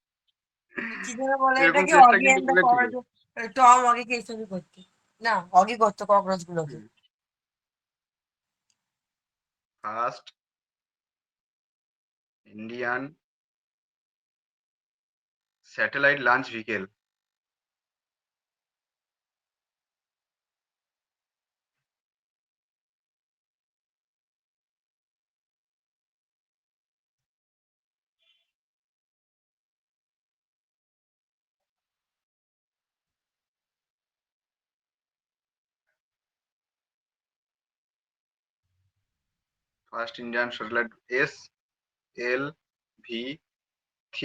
কি যেন বলে এরকম এটাকে, চেষ্টা অগি কিন্তু অ্যান্ড দ্য করেছিল। টম অগিকে এইসবই করতে, না অগি করতো ককরোচ গুলোকে। First Indian satellite launch vehicle. First Indian satellite SLV-3।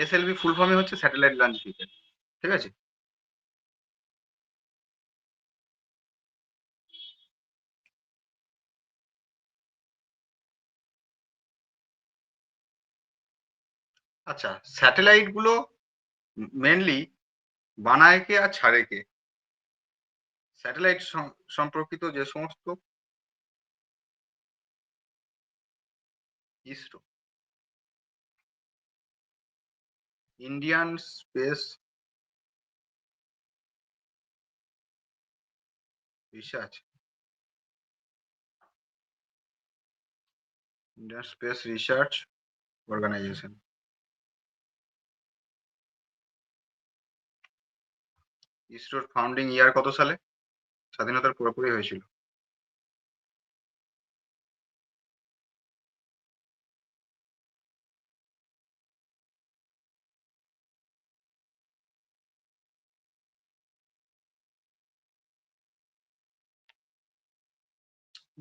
SLV ফুল ফর্মে হচ্ছে স্যাটেলাইট লঞ্চ ভেহিকেল, ঠিক আছে? আচ্ছা, স্যাটেলাইট গুলো মেনলি বানায় কে আর ছাড়ে কে? স্যাটেলাইট সম্পর্কিত যে সমস্ত ISRO, Indian space research, Indian space research organisation. ইসরোর ফাউন্ডিং ইয়ার কত সালে? স্বাধীনতার পুরোপুরি হয়েছিল।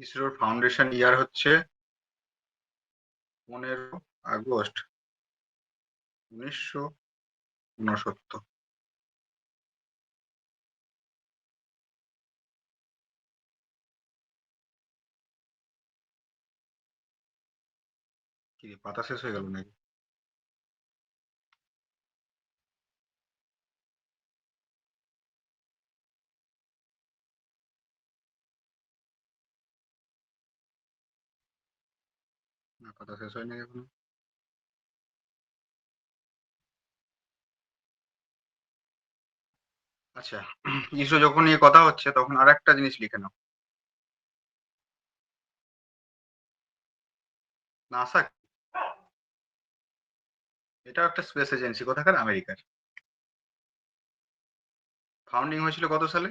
ইসরোর ফাউন্ডেশন ইয়ার হচ্ছে 15 আগস্ট 1969। কি রে, পাতা শেষ হয়ে গেল নাকি? না, পাতা শেষ হয়নি এখনো। আচ্ছা, ইসরো যখন নিয়ে কথা হচ্ছে তখন আর একটা জিনিস লিখে নাও। নাসা, এটা একটা স্পেস এজেন্সি কোথাকার, আমেরিকার। ফাউন্ডিং হয়েছিল কত সালে?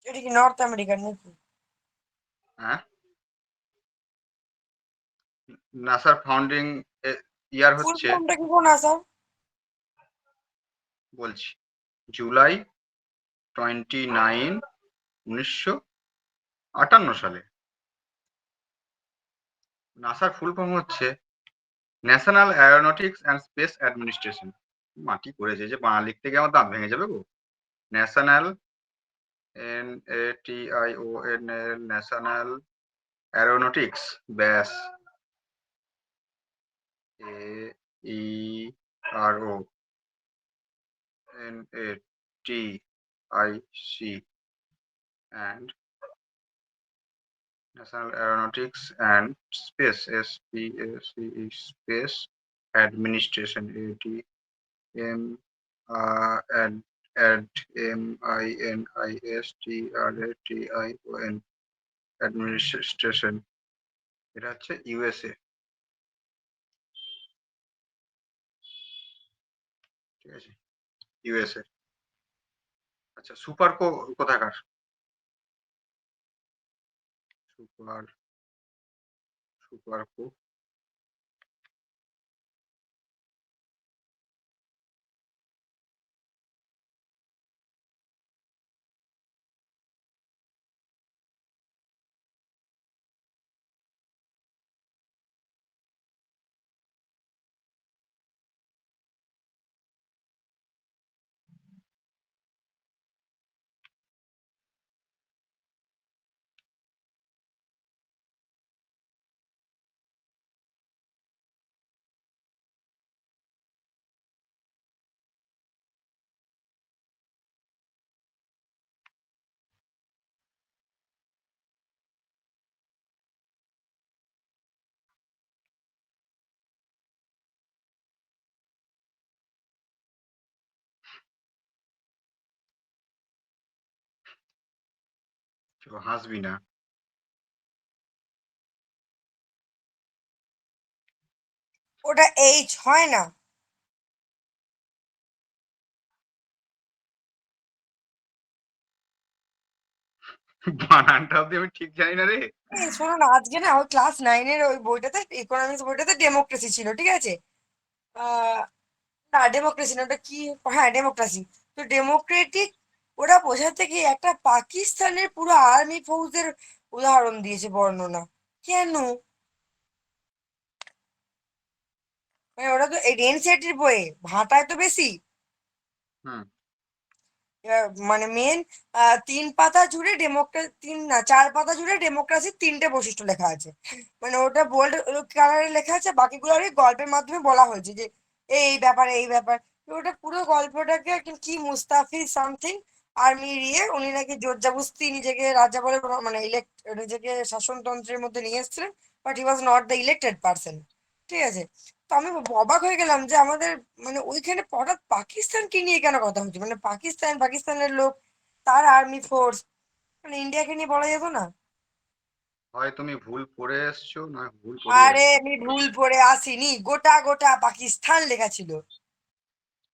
এটা কি নর্থ আমেরিকার নাকি? হ্যাঁ, নাসার ফাউন্ডিং ইয়ার ফুল হচ্ছে, ফর্মটা কি কোন আসার? বলছি, জুলাই 29, 1958 সালে। নাসার ফুল ফর্ম হচ্ছে national Aeronautics and space administration. মাটি করেছে যে বাংলা লিখতে গিয়ে আমার দাঁত ভেঙে যাবে গো। ন্যাশনাল, NATIONL, ন্যাশনাল অ্যারোনটিক্স, ব্যাস, AERO NATIC and National Aeronautics and Space, SPACE, Space Administration, ADM, and MINISTRATION, Administration, এটা হচ্ছে USA, ঠিক আছে, USA। আচ্ছা, সুপারকো কোথাকার? সুপারকো কেউ হাসবি না। ওটা এইচ হয় না। বানানটা অব্দি আমি ঠিক জানি না রে। এই শোনো না, আজকে না ওই ক্লাস 9-এর ওই বইটাতে, ইকোনমিক্স বইটাতে ডেমোক্রেসি ছিল, ঠিক আছে? আহ না, ডেমোক্রেসি না, ওটা কি, হ্যাঁ ডেমোক্রেসি। তো ডেমোক্রেটিক ওরা বোঝাতে গিয়ে একটা পাকিস্তানের পুরো আর্মি ফৌজের উদাহরণ দিয়েছে, বর্ণনা। কেন? মানে ওরা তো এই এনসিআরটির বইয়ে ভাটায় তো বেশি। হুম। মানে মেন 3 পাতা জুড়ে ডেমোক্রেসি, 4 পাতা জুড়ে ডেমোক্রেসির 3টে বৈশিষ্ট্য লেখা আছে। মানে ওটা বোল্ড কালারে লেখা আছে, বাকিগুলো আর এই গল্পের মাধ্যমে বলা হয়েছে যে এই ব্যাপার এই ব্যাপার। তো ওটা পুরো গল্পটাকে একটা কি মুস্তাফিজ সামথিং আর্মির উনি নাকি জোর জবরদস্তি নিজেকে রাজা বলে মানে নিজেকে শাসনতন্ত্রের মধ্যে নিয়ে এসেছিলেন, but he was not the elected person. ঠিক আছে? তো আমি অবাক হয়ে গেলাম যে আমাদের মানে ওইখানে হঠাৎ পাকিস্তানকে নিয়ে কেন কথা হচ্ছে, মানে পাকিস্তানের লোক, তার আর্মি ফোর্স, মানে ইন্ডিয়াকে নিয়ে বলা যেত না? হয় তুমি ভুল পড়ে এসছো না ভুল পড়িয়ে আরে এসছো। আমি ভুল পড়ে আসিনি, গোটা গোটা পাকিস্তান লেখা ছিল।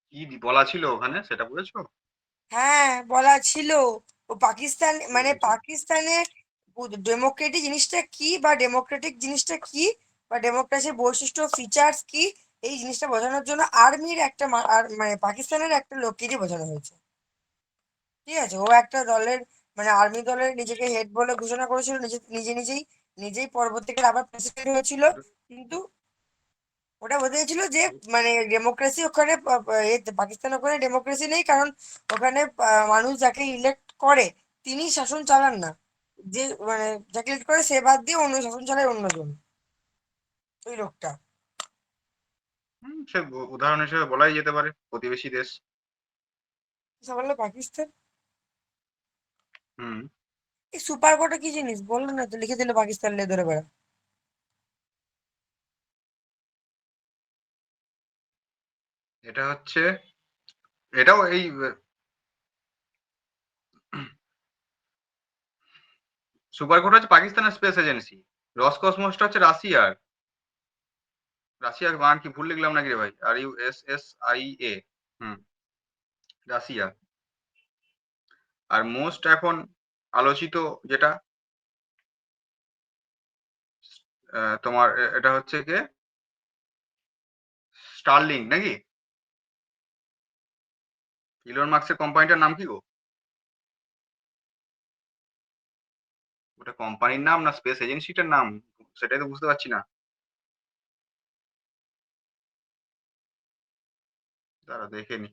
কি বলা ছিল ওখানে সেটা পড়েছো? হ্যাঁ, বলা ছিল। ও পাকিস্তান, কি মানে বলেছিল? পাকিস্তানে ডেমোক্রেটিক জিনিসটা কি, বা ডেমোক্রেটিক জিনিসটা কি, বা ডেমোক্রেসির বৈশিষ্ট্য ফিচার্স কি, এই জিনিসটা বোঝানোর জন্য আর্মির একটা মানে পাকিস্তানের একটা লোককে দিয়ে বোঝানো হয়েছে। ঠিক আছে? ও একটা দলের, মানে আর্মি দলের নিজেকে হেড বলে ঘোষণা করেছিল, নিজেই নিজেই পরবর্তীকালে আবার প্রেসিডেন্ট হয়েছিল। কিন্তু ওটা বোঝাইছিল যে মানে ডেমোক্রেসি ওখানে পাকিস্তান ওখানে ডেমোক্রেসি নেই, কারণ ওখানে মানুষ যাকে ইলেক্ট করে তিনি শাসন চালান না। যে মানে যাকে ইলেক্ট করে সে বাদ দিয়ে অন্য শাসন চালায় অন্যজন, ওই লোকটা। সে উদাহরণ হিসেবে বলাই যেতে পারে প্রতিবেশী দেশ। বললো পাকিস্তান। হুম। এই সুপার কোটা কি জিনিস বললো না তো, লিখে দিল পাকিস্তান লে ধরে বেড়া। এটা হচ্ছে, এটাও এই সুপার কোড হচ্ছে পাকিস্তানের স্পেস এজেন্সি। রসকসমসটা হচ্ছে রাশিয়ার। রাশিয়ার বানান কি ভুল লিখলাম নাকি রে ভাই? RUSSIA। হুম। রাশিয়া। আর মোস্ট এখন আলোচিত যেটা তোমার এটা হচ্ছে গিয়ে স্টারলিংক নাকি? ইলন মাস্কের কোম্পানিটার নাম কি গো? ওটা কোম্পানির নাম না স্পেস এজেন্সিটার নাম? সেটাই তো বুঝতে পারছি না। দাঁড়া দেখে নি।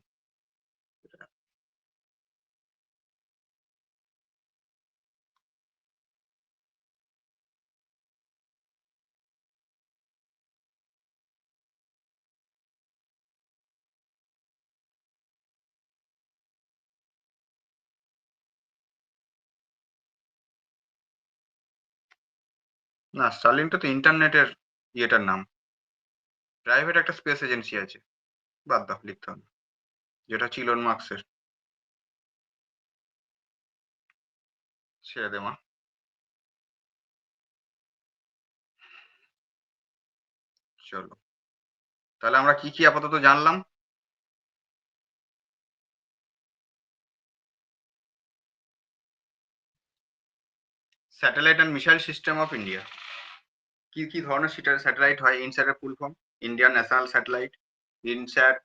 না, স্টারলিংকটা তো ইন্টারনেটের ইয়েটার নাম। প্রাইভেট একটা স্পেস এজেন্সি আছে। বাদ দাও, লিখতে হবে। যেটা হচ্ছে ইলন মাস্কের। ছেড়ে দে মা। চলো, তাহলে আমরা কি কি আপাতত জানলাম? Satellite and missile system of India. কি কি ধরনের স্যাটেলাইট হয়? ইনস্যাটের full form Indian national satellite. INSAT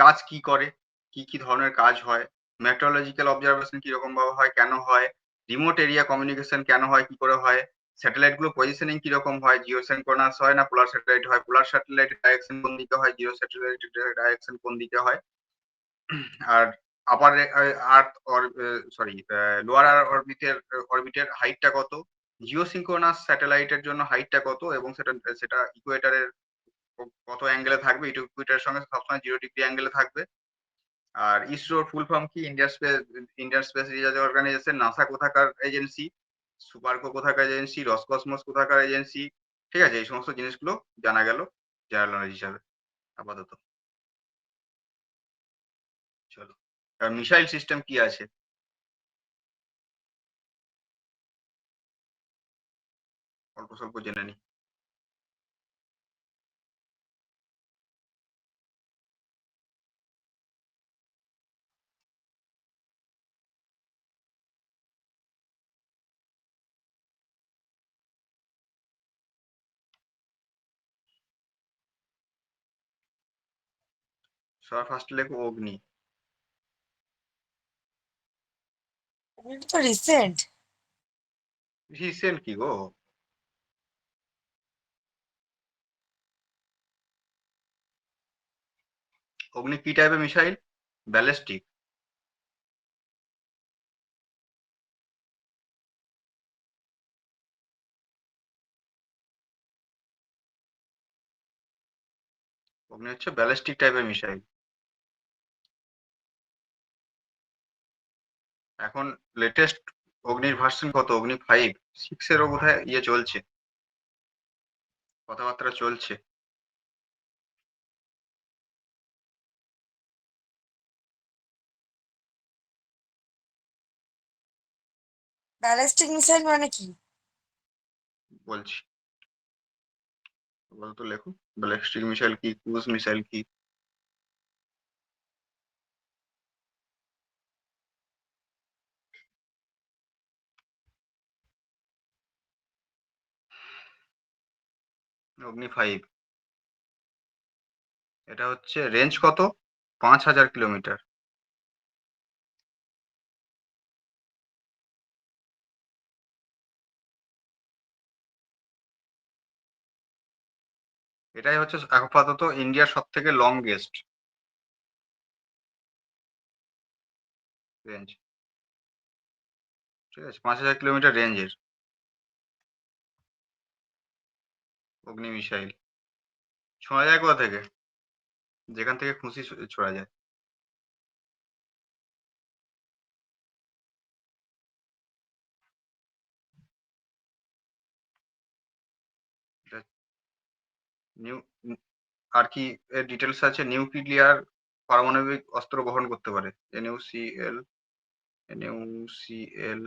কাজ কি করে, কি কি ধরনের কাজ হয়, মেট্রোলজিক্যাল অবজারভেশন কিরকম ভাবে হয়, কেন হয়, রিমোট এরিয়া কমিউনিকেশন কেন হয়, কি করে হয়, স্যাটেলাইট গুলো পজিশনিং কিরকম হয়, জিও সিনক্রোনাস হয় না পোলার স্যাটেলাইট হয়, পোলার স্যাটেলাইট ডাইরেকশন কোন দিকে হয়, জিও স্যাটেলাইট ডাইরেকশন কোন দিকে হয়, আর আপার আর্থ সরি লোয়ার অরবিটের হাইটটা কত, জিওসিনক্রোনাস স্যাটেলাইটের জন্য হাইটটা কত, এবং সেটা সেটা ইকুয়েটারের কত অ্যাঙ্গেলে থাকবে, ইকুয়েটারের সঙ্গে সবসময় 0 ডিগ্রি অ্যাঙ্গেলে থাকবে। আর ইসরোর ফুল ফর্ম কি? Indian space research organisation. NASA কোথাকার এজেন্সি, সুপারকো কোথাকার এজেন্সি, রসকসমস কোথাকার এজেন্সি। ঠিক আছে, এই সমস্ত জিনিসগুলো জানা গেল জেনারেল নলেজ হিসাবে আপাতত। চলো, আর মিসাইল সিস্টেম কি আছে? অল্প স্বল্প জেনে নিই। সবার ফার্স্টে লেখো অগ্নি। এটা তো রিসেন্ট। রিসেন্ট কি গো? অগ্নি কি টাইপের মিসাইল? ব্যালিস্টিক। অগ্নি হচ্ছে ব্যালিস্টিক টাইপের মিসাইল। এখন লেটেস্ট অগ্নির ভার্সন কত? অগ্নি 5, 6 এরও বোধহয় ইয়ে চলছে, কথাবার্তা চলছে। ব্যালিস্টিক মিসাইল মানে কি? বলছি, বলতো লেখো ব্যালিস্টিক মিসাইল কি, ক্রুজ মিসাইল কি। অগ্নি 5, এটা হচ্ছে রেঞ্জ কত? 5000 কিলোমিটার। এটাই হচ্ছে আপাতত ইন্ডিয়ার সব থেকে লংগেস্ট রেঞ্জ। ঠিক আছে, 5000 কিলোমিটার রেঞ্জের অগ্নি মিসাইল। ছোঁয়া যায় কোথা থেকে? যেখান থেকে খুশি ছোঁয়া যায়। এটা নিউ আর কি এর ডিটেলস আছে? নিউক্লিয়ার পারমাণবিক অস্ত্র বহন করতে পারে। এনইউসিএল, এনইউসিএল।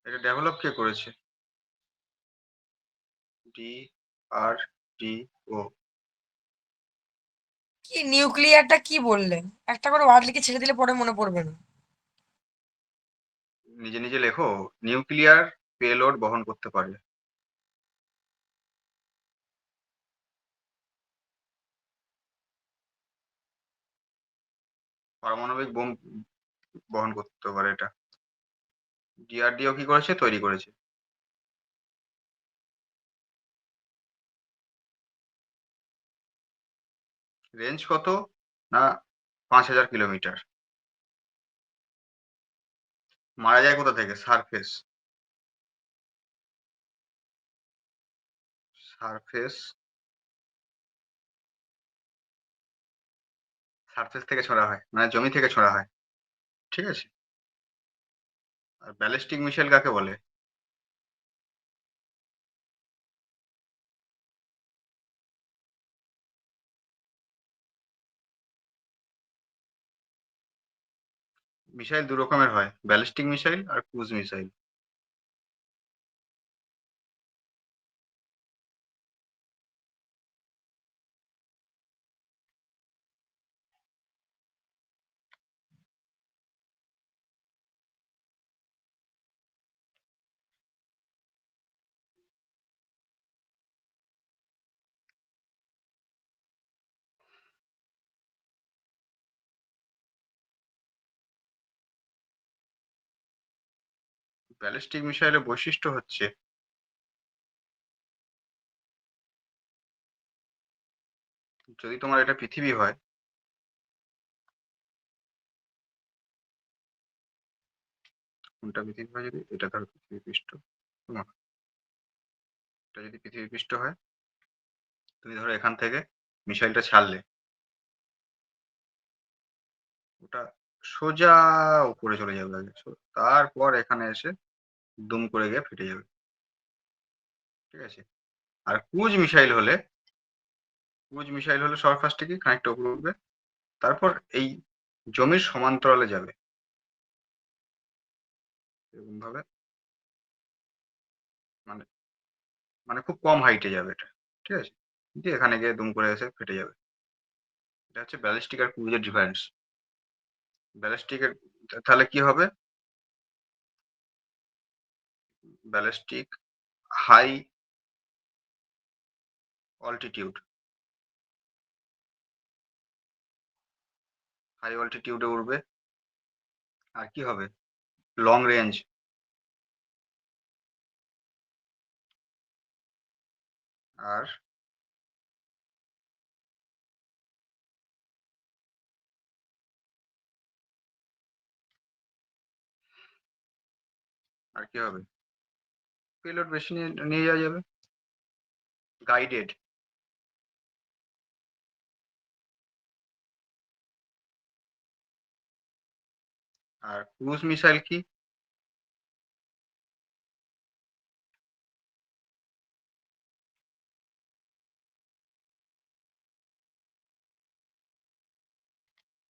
এটা ডেভেলপ কে করেছে? DRDO। কি নিউক্লিয়ারটা কি বললে? একটা করে ওয়ার্ড লিখে ছেড়ে দিলে পরে মনে পড়বে না। নিজে নিজে লেখো। নিউক্লিয়ার পেলোড বহন করতে পারে। পারমাণবিক বোম বহন করতে পারে এটা। ডিআরডিও কি করেছে? তৈরি করেছে। রেঞ্জ কত? না 5000 কিলোমিটার। মারা যায় কোথা থেকে? সারফেস। সারফেস, সারফেস থেকে ছোড়া হয়, মানে জমি থেকে ছোড়া হয়। ঠিক আছে। আর ব্যালিস্টিক মিসাইল কাকে বলে? মিসাইল দু রকমের হয়, ব্যালিস্টিক মিসাইল আর ক্রুজ মিসাইল। ব্যালিস্টিক মিসাইলের বৈশিষ্ট্য হচ্ছে যদি তোমার এটা পৃথিবী হয়, কোনটা পৃথিবী হয়? যদি এটা ধরো পৃথিবী পৃষ্ঠ, তোমার এটা যদি পৃথিবী পৃষ্ঠ হয়, তুমি ধরো এখান থেকে মিসাইলটা ছাড়লে, ওটা সোজা উপরে চলে যাবে আগে, তারপর এখানে এসে দুম করে গিয়ে ফেটে যাবে। ঠিক আছে। আর ক্রুজ মিসাইল হলে ক্রুজ মিসাইল হলো সবার ফার্স্টে কি খানিকটা উপরে উঠবে, তারপর এই জমির সমান্তরালে যাবে এরকম ভাবে, মানে মানে খুব কম হাইটে যাবে এটা, ঠিক আছে, দিয়ে এখানে গিয়ে দুম করে এসে ফেটে যাবে। এটা হচ্ছে ব্যালিস্টিক আর ক্রুজের ডিফারেন্স। ব্যালিস্টিকের তাহলে কি হবে, ব্যালিস্টিক হাই অল্টিটিউড, হাই অল্টিটিউডে উড়বে। আর কি হবে, লং রেঞ্জ, আর আর কি হবে, পেলোড বেশি নিয়ে নিয়ে যাওয়া যাবে, গাইডেড। আর ক্রুজ মিসাইল কি,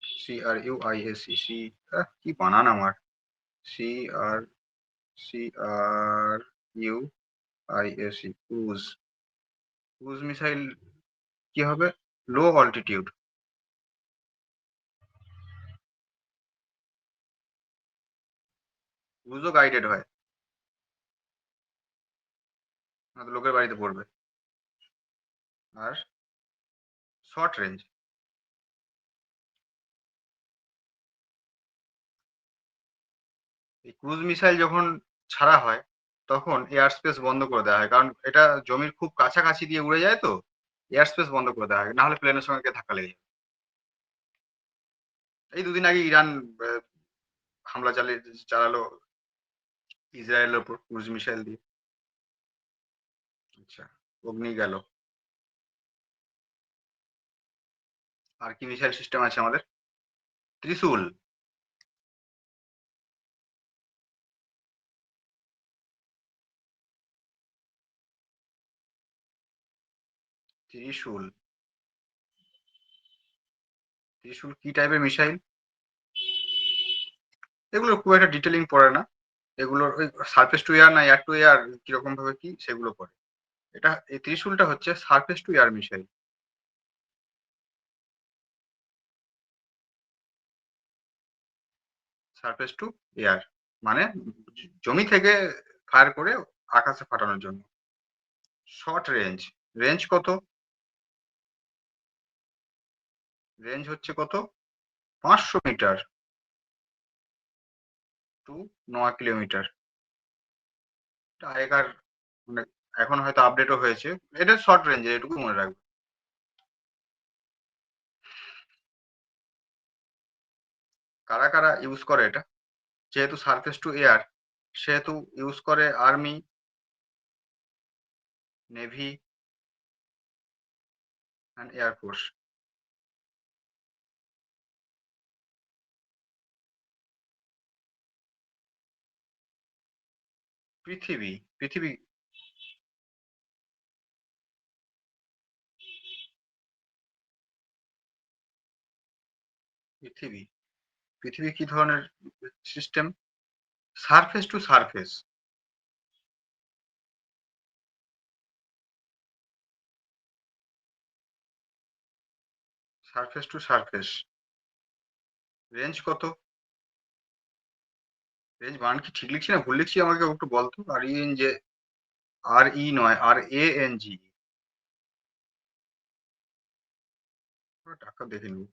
CRUISE, কি বানান আমার, CR CRUISE, cruise. Cruise missile কি হবে, লো অল্টিটিউড। ক্রুজও গাইডেড হয়, না তো লোকের বাড়িতে পড়বে। আর শর্ট রেঞ্জ, এই ক্রুজ মিসাইল যখন ছাড়া হয় তখন এয়ার স্পেস বন্ধ করে দেওয়া হয়, কারণ এটা জমির খুব কাছাকাছি দিয়ে উড়ে যায়, তো এয়ার স্পেস বন্ধ করে দেওয়া হয়, না হলে প্লেনের সঙ্গে গিয়ে ধাক্কা লেগে যাবে। এই দুদিন আগে ইরান আহ, হামলা চালালো ইসরায়েলের উপর ক্রুজ মিসাইল দিয়ে। আচ্ছা, অগ্নি গেল। আর কি মিসাইল সিস্টেম আছে আমাদের, ত্রিশূল। ত্রিশূল, ত্রিশূল কি টাইপের মিসাইল, এগুলো খুব একটা ডিটেলিং পড়ে না, এগুলোর ওই সারফেস টু এয়ার না এয়ার টু এয়ার কিরকম ভাবে কি সেগুলো পড়ে। এটা এই ত্রিশূলটা হচ্ছে surface two air missile. Surface two air মানে জমি থেকে ফায়ার করে আকাশে ফাটানোর জন্য। শর্ট রেঞ্জ, রেঞ্জ কত, রেঞ্জ হচ্ছে কত, 500 মিটার টু 9 কিলোমিটার। আগেকার মানে এখন হয়তো আপডেটও হয়েছে, এটা শর্ট রেঞ্জে, এটুকু মনে রাখবে। কারা কারা ইউজ করে এটা, যেহেতু সারফেস টু এয়ার সেহেতু ইউজ করে আর্মি, নেভি অ্যান্ড এয়ারফোর্স। পৃথিবী, পৃথিবী পৃথিবী পৃথিবী কি ধরনের system, surface two surface, surface two surface. Range কত, রেঞ্জ মান কি ঠিক লিখছি না ভুল লিখছি আমাকে একটু বলতো। আর ই এন যে, আর ই নয়, RANG, টাকা দেখে নিব।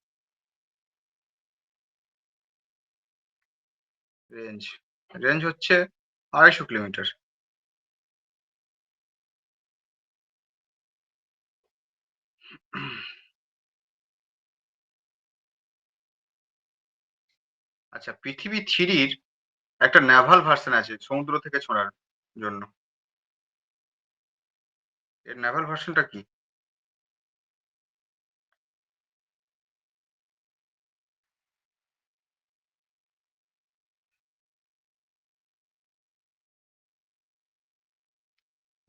রেঞ্জ, রেঞ্জ হচ্ছে 250 কিলোমিটার। আচ্ছা, পৃথিবী থ্রির একটা নেভাল ভার্সন আছে সমুদ্র থেকে ছোঁড়ার জন্য, এর নেভাল ভার্সনটা কি,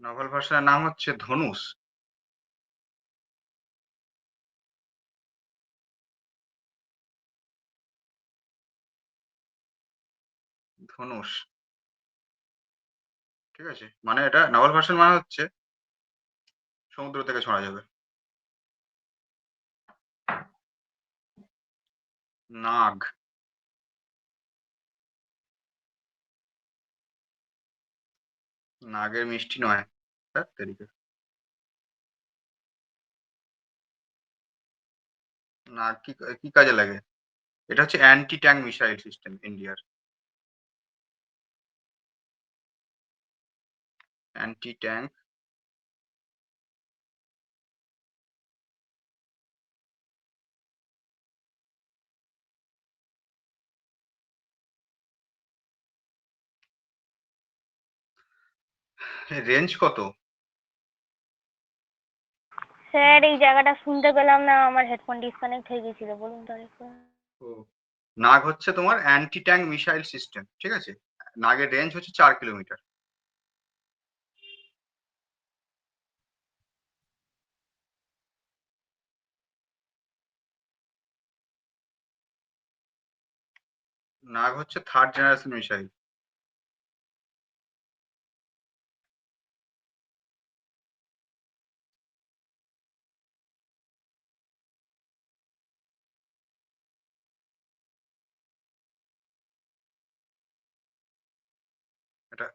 নেভাল ভার্সনের নাম হচ্ছে ধনুষ। ধনুষ, ঠিক আছে, মানে এটা নাভাল ভার্সন মানে হচ্ছে সমুদ্র থেকে ছোঁড়া যাবে। নাগ, নাগের মিষ্টি নয়, ধ্যাৎ তেরিকা। নাগ কি কি কাজে লাগে? এটা হচ্ছে অ্যান্টি ট্যাঙ্ক মিসাইল সিস্টেম ইন্ডিয়ার। অ্যান্টি ট্যাঙ্ক রেঞ্জ কত? স্যার এই জায়গাটা শুনতে পেলাম না, আমার হেডফোন ডিসকানেক্ট হয়ে গেছিল, বলুন তো আরেকবার। ও, নাগ হচ্ছে তোমার অ্যান্টি ট্যাঙ্ক মিসাইল সিস্টেম, ঠিক আছে। নাগের রেঞ্জ হচ্ছে 4 কিলোমিটার। নাগ হচ্ছে 3rd জেনারেশন মিসাইল। এটা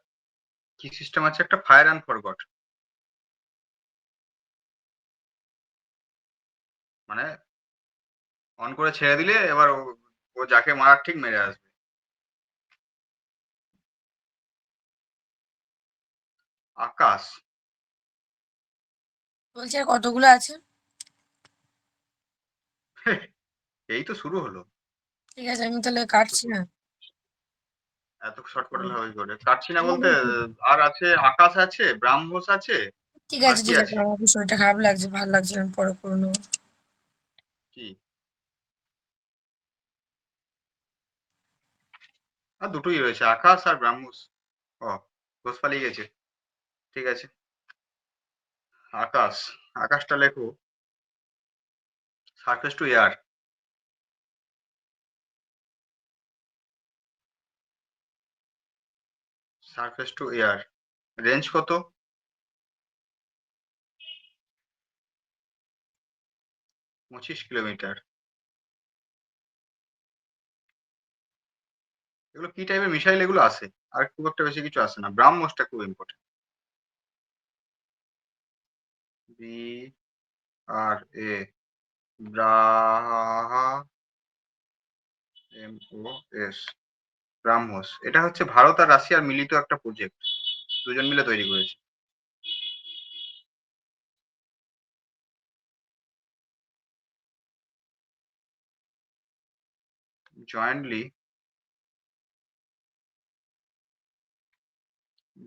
কি সিস্টেম আছে একটা, ফায়ার অ্যান্ড ফরগট, মানে অন করে ছেড়ে দিলে এবার ও যাকে মারার ঠিক মেরে আসবে। আকাশ, বলছি আর কতগুলো আছে? এই তো শুরু হলো। ঠিক আছে, আমি তাহলে কাটছি না। এত শর্টকাট হলে হবে কি করে? কাটছি না বলতে আর আছে, আকাশ আছে, ব্রাহ্মস আছে, ঠিক আর আছে, কি ঠিক আছে, আছে? আমার শরীরটা খারাপ লাগছে, ভালো লাগছে না, আমি পরে করে নেবো। কি? আর দুটোই রয়েছে, আকাশ আর ব্রাহ্মস। ও, দোষ পালিয়ে গেছে। ঠিক আছে, আকাশ, আকাশটা লেখো surface two air. Surface two air, range কত? 25 কিলোমিটার। এগুলো কি টাইপের মিসাইল এগুলো আসে? আর খুব একটা বেশি কিছু আসে না, ব্রাহ্মসটা খুব ইম্পর্টেন্ট। বি আর এ, ব্রাহা, এম ও এস, ব্রাহ্মস। এটা হচ্ছে ভারত আর রাশিয়ার মিলিত একটা প্রজেক্ট, দুজন মিলে তৈরি করেছে।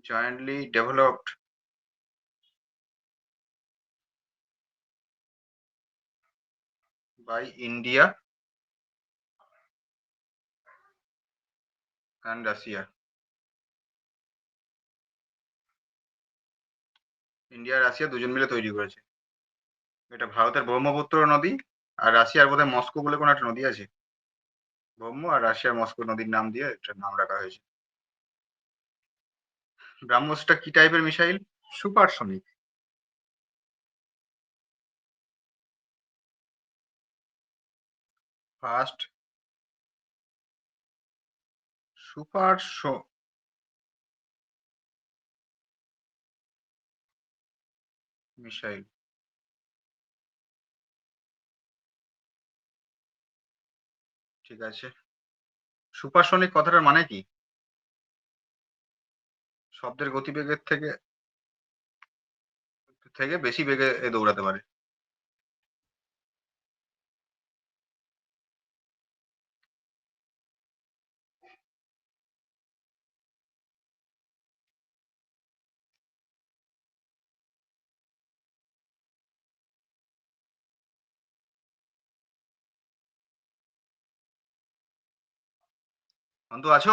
jointly developed by India and Russia. India আর রাশিয়া দুজন মিলে তৈরি করেছে। এটা ভারতের ব্রহ্মপুত্র নদী, আর রাশিয়ার বোধহয় মস্কো বলে কোনো একটা নদী আছে। ব্রহ্ম আর রাশিয়ার মস্কো নদীর নাম দিয়ে এটার নাম রাখা হয়েছে। ব্রাহ্মসটা কি টাইপের missile? Supersonic. First super missile. ঠিক আছে, সুপারসনিক কথাটার মানে কি? শব্দের গতিবেগের থেকে থেকে বেশি বেগে এ দৌড়াতে পারে। অন্তু আছো?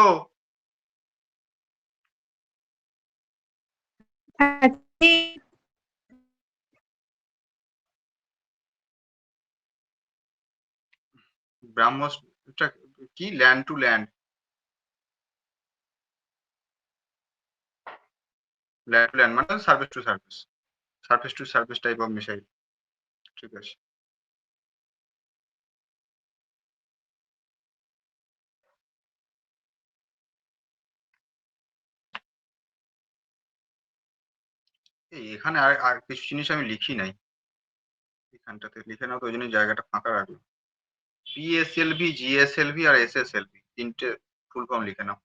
ব্রাহ্মসটা কি, land to land? Land to land মানে service to service, service to service type of missile. ঠিক আছে। এই এখানে আর আর কিছু জিনিস আমি লিখি নাই, এখানটাতে লিখে নাও তো, ওই জন্য জায়গাটা ফাঁকা রাখলাম। পিএসএলভি, জিএসএলভি আর এসএসএলভি তিনটে ফুল ফর্ম লিখে নাও।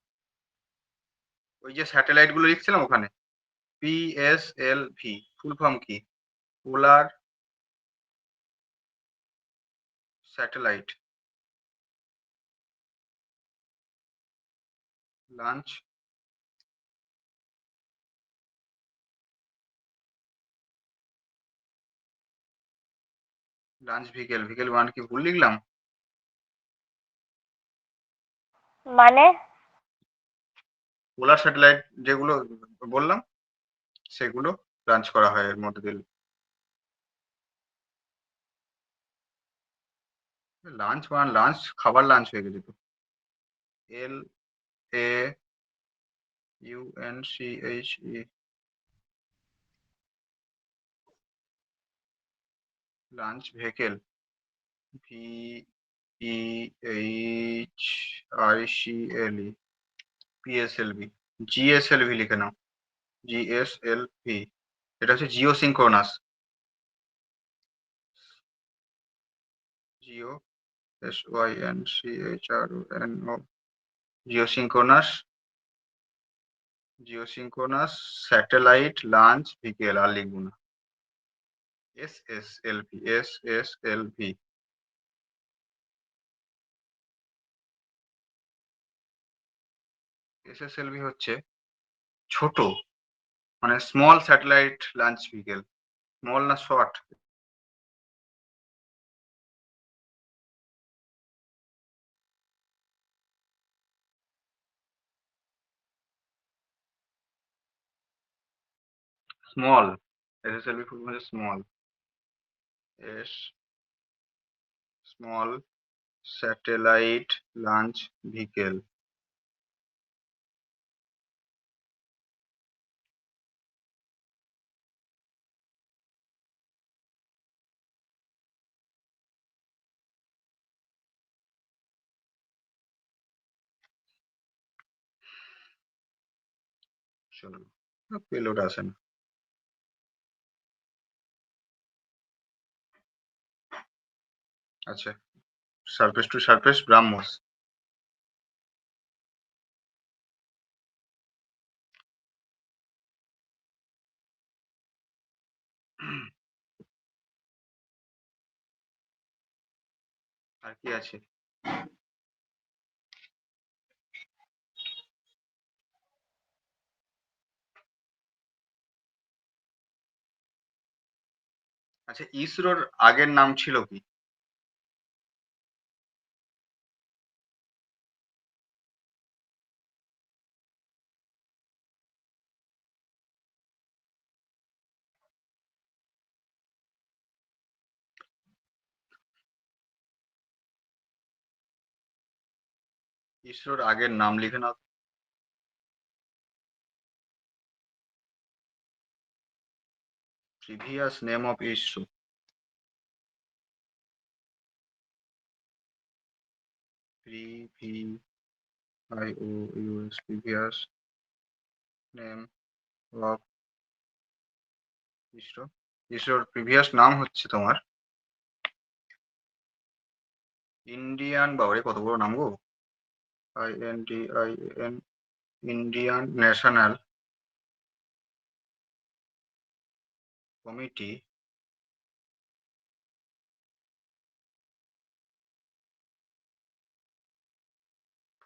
ওই যে স্যাটেলাইট গুলো লিখছিলাম ওখানে, পিএসএলভি ফুল ফর্ম কি? Polar satellite launch launch ভিকেল, ভিকেল one কি ভুল লিখলাম? মানে পোলার স্যাটেলাইট যেগুলো বললাম সেগুলো লঞ্চ করা হয় এর মধ্যে দিয়ে। লাঞ্চ ওয়ান, লাঞ্চ খাবার লাঞ্চ হয়ে গেছে তো। L A U N C H E launch vehicle, V E H I C L E, PSLV. GSLV লিখে নাও, জিএসএলভি এটা হচ্ছে geosynchronous, geo S Y N C H R N O, geosynchronous, geosynchronous satellite launch vehicle. আর লিখবো না, S S L V, S S L V. SSLV হচ্ছে ছোট, মানে স্মল স্যাটেলাইট লঞ্চ ভিকেল। স্মল না শর্ট? স্মল, এসএসএলভি ফুল হচ্ছে small, S small satellite launch ভিকেল। চলো, পেলোড আসে না। আচ্ছা, সারফেস টু সারফেস ব্রাহ্মস। আর কি আছে? আচ্ছা, ইসরোর আগের নাম ছিল কি? ইসরোর আগের নাম লিখে নাও। Previous name of ISRO, previ I O US, previous name of ISRO. ইসরোর প্রিভিয়াস নাম হচ্ছে তোমার ইন্ডিয়ান, বাবারে কত বড় নাম গো, INDIAN, Indian national committee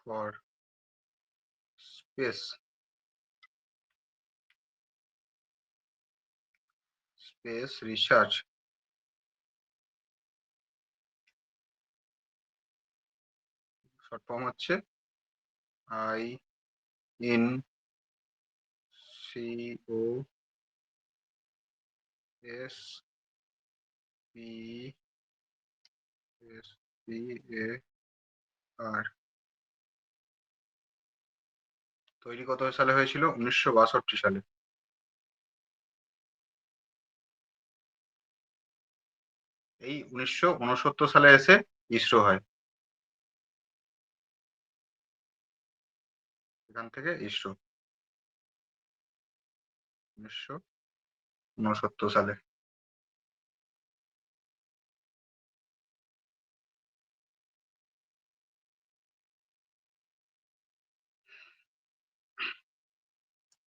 for space, space research. Short form হচ্ছে I N C O S P S P A R. তৈরি কত সালে হয়েছিল? 1962 সালে। এই 1969 সালে এসে ইসরো হয়, এখান থেকে ইসরো 1969 সালে।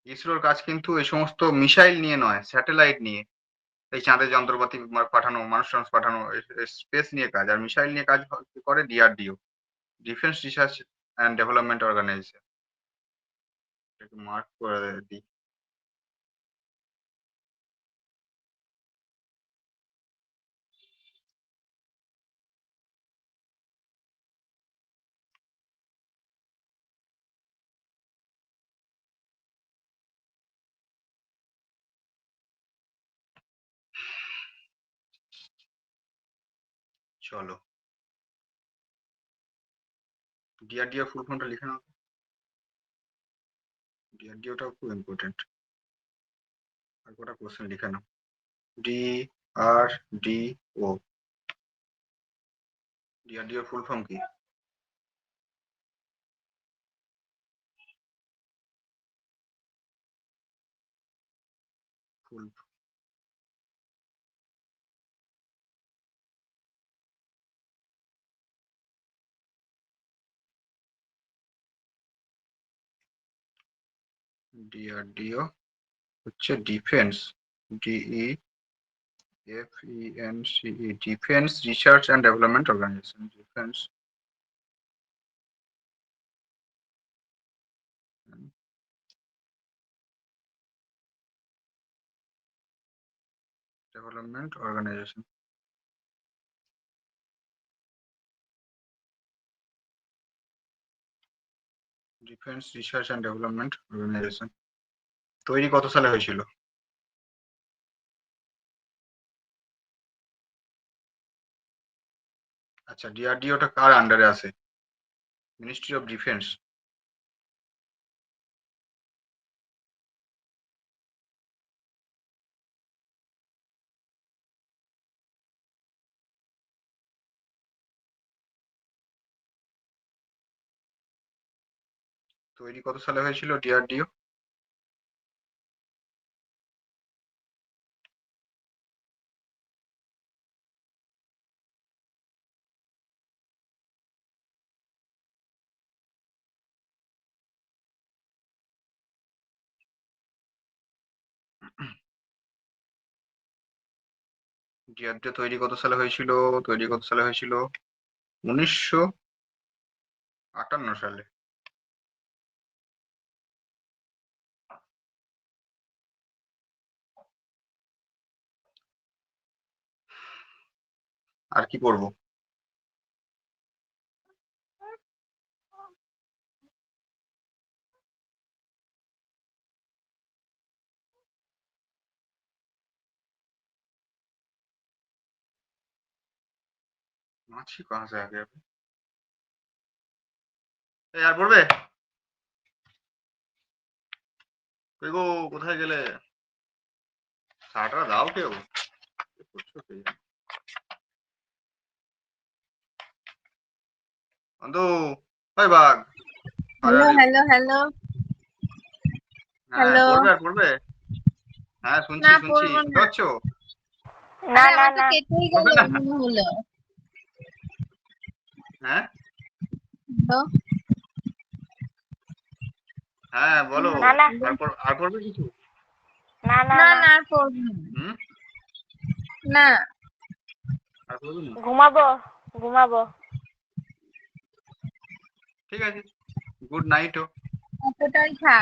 ইসরোর কাজ কিন্তু এই সমস্ত মিসাইল নিয়ে নয়, স্যাটেলাইট নিয়ে, এই চাঁদে যন্ত্রপাতি পাঠানো, মানুষ টানুষ পাঠানো, স্পেস নিয়ে কাজ। আর মিসাইল নিয়ে কাজ করে DRDO, defence research and development organisation. একটু মার্ক করে দিই। চলো, ডিআরডিও ফুল ফর্মটা লিখে নাও। ডিআরডিওটাও খুব ইম্পর্টেন্ট। আর কটা কোশ্চেন লিখে নাও। ডিআরডিও, ডিআরডিও ফুল ফর্ম কি? ফুল ডিআরডিও হচ্ছে defence, DEFENCE, defence research and development organisation. Defence development organisation. Defence research and development organisation তৈরি কত সালে হয়েছিল? আচ্ছা, ডিআরডিওটা কার আন্ডারে আছে? Ministry of defence. তৈরি কত সালে হয়েছিল ডিআরডিও? ডিআরডিও তৈরি কত সালে হয়েছিল? তৈরি কত সালে হয়েছিল? 1958 সালে। আর কি করব? মাছি कहाँ से आ गया अभी? এই আর পড়বে? কই গো, কোথায় গেলে? সারাটা দাও কেউ, কি করছো কে জানে? বন্ধু, ওই বাঘ, আরে হ্যালো আরে, হ্যালো হ্যালো হ্যাঁ হ্যালো। পড়বে আর পড়বে? হ্যাঁ শুনছি না, শুনছি, পড়বো শুনতে না। পাচ্ছ? না আরে না আমার তো না কেটেই গেল পড়বে না? মনে হলো। হ্যাঁ হ্যালো হ্যাঁ বলো। না না আর পড়বে কিছু? না না না না না, আর পড়বো না। হুম, না, আর পড়বে না? ঘুমাবো ঘুমাবো। ঠিক আছে, গুড নাইট। এতটাই থাক।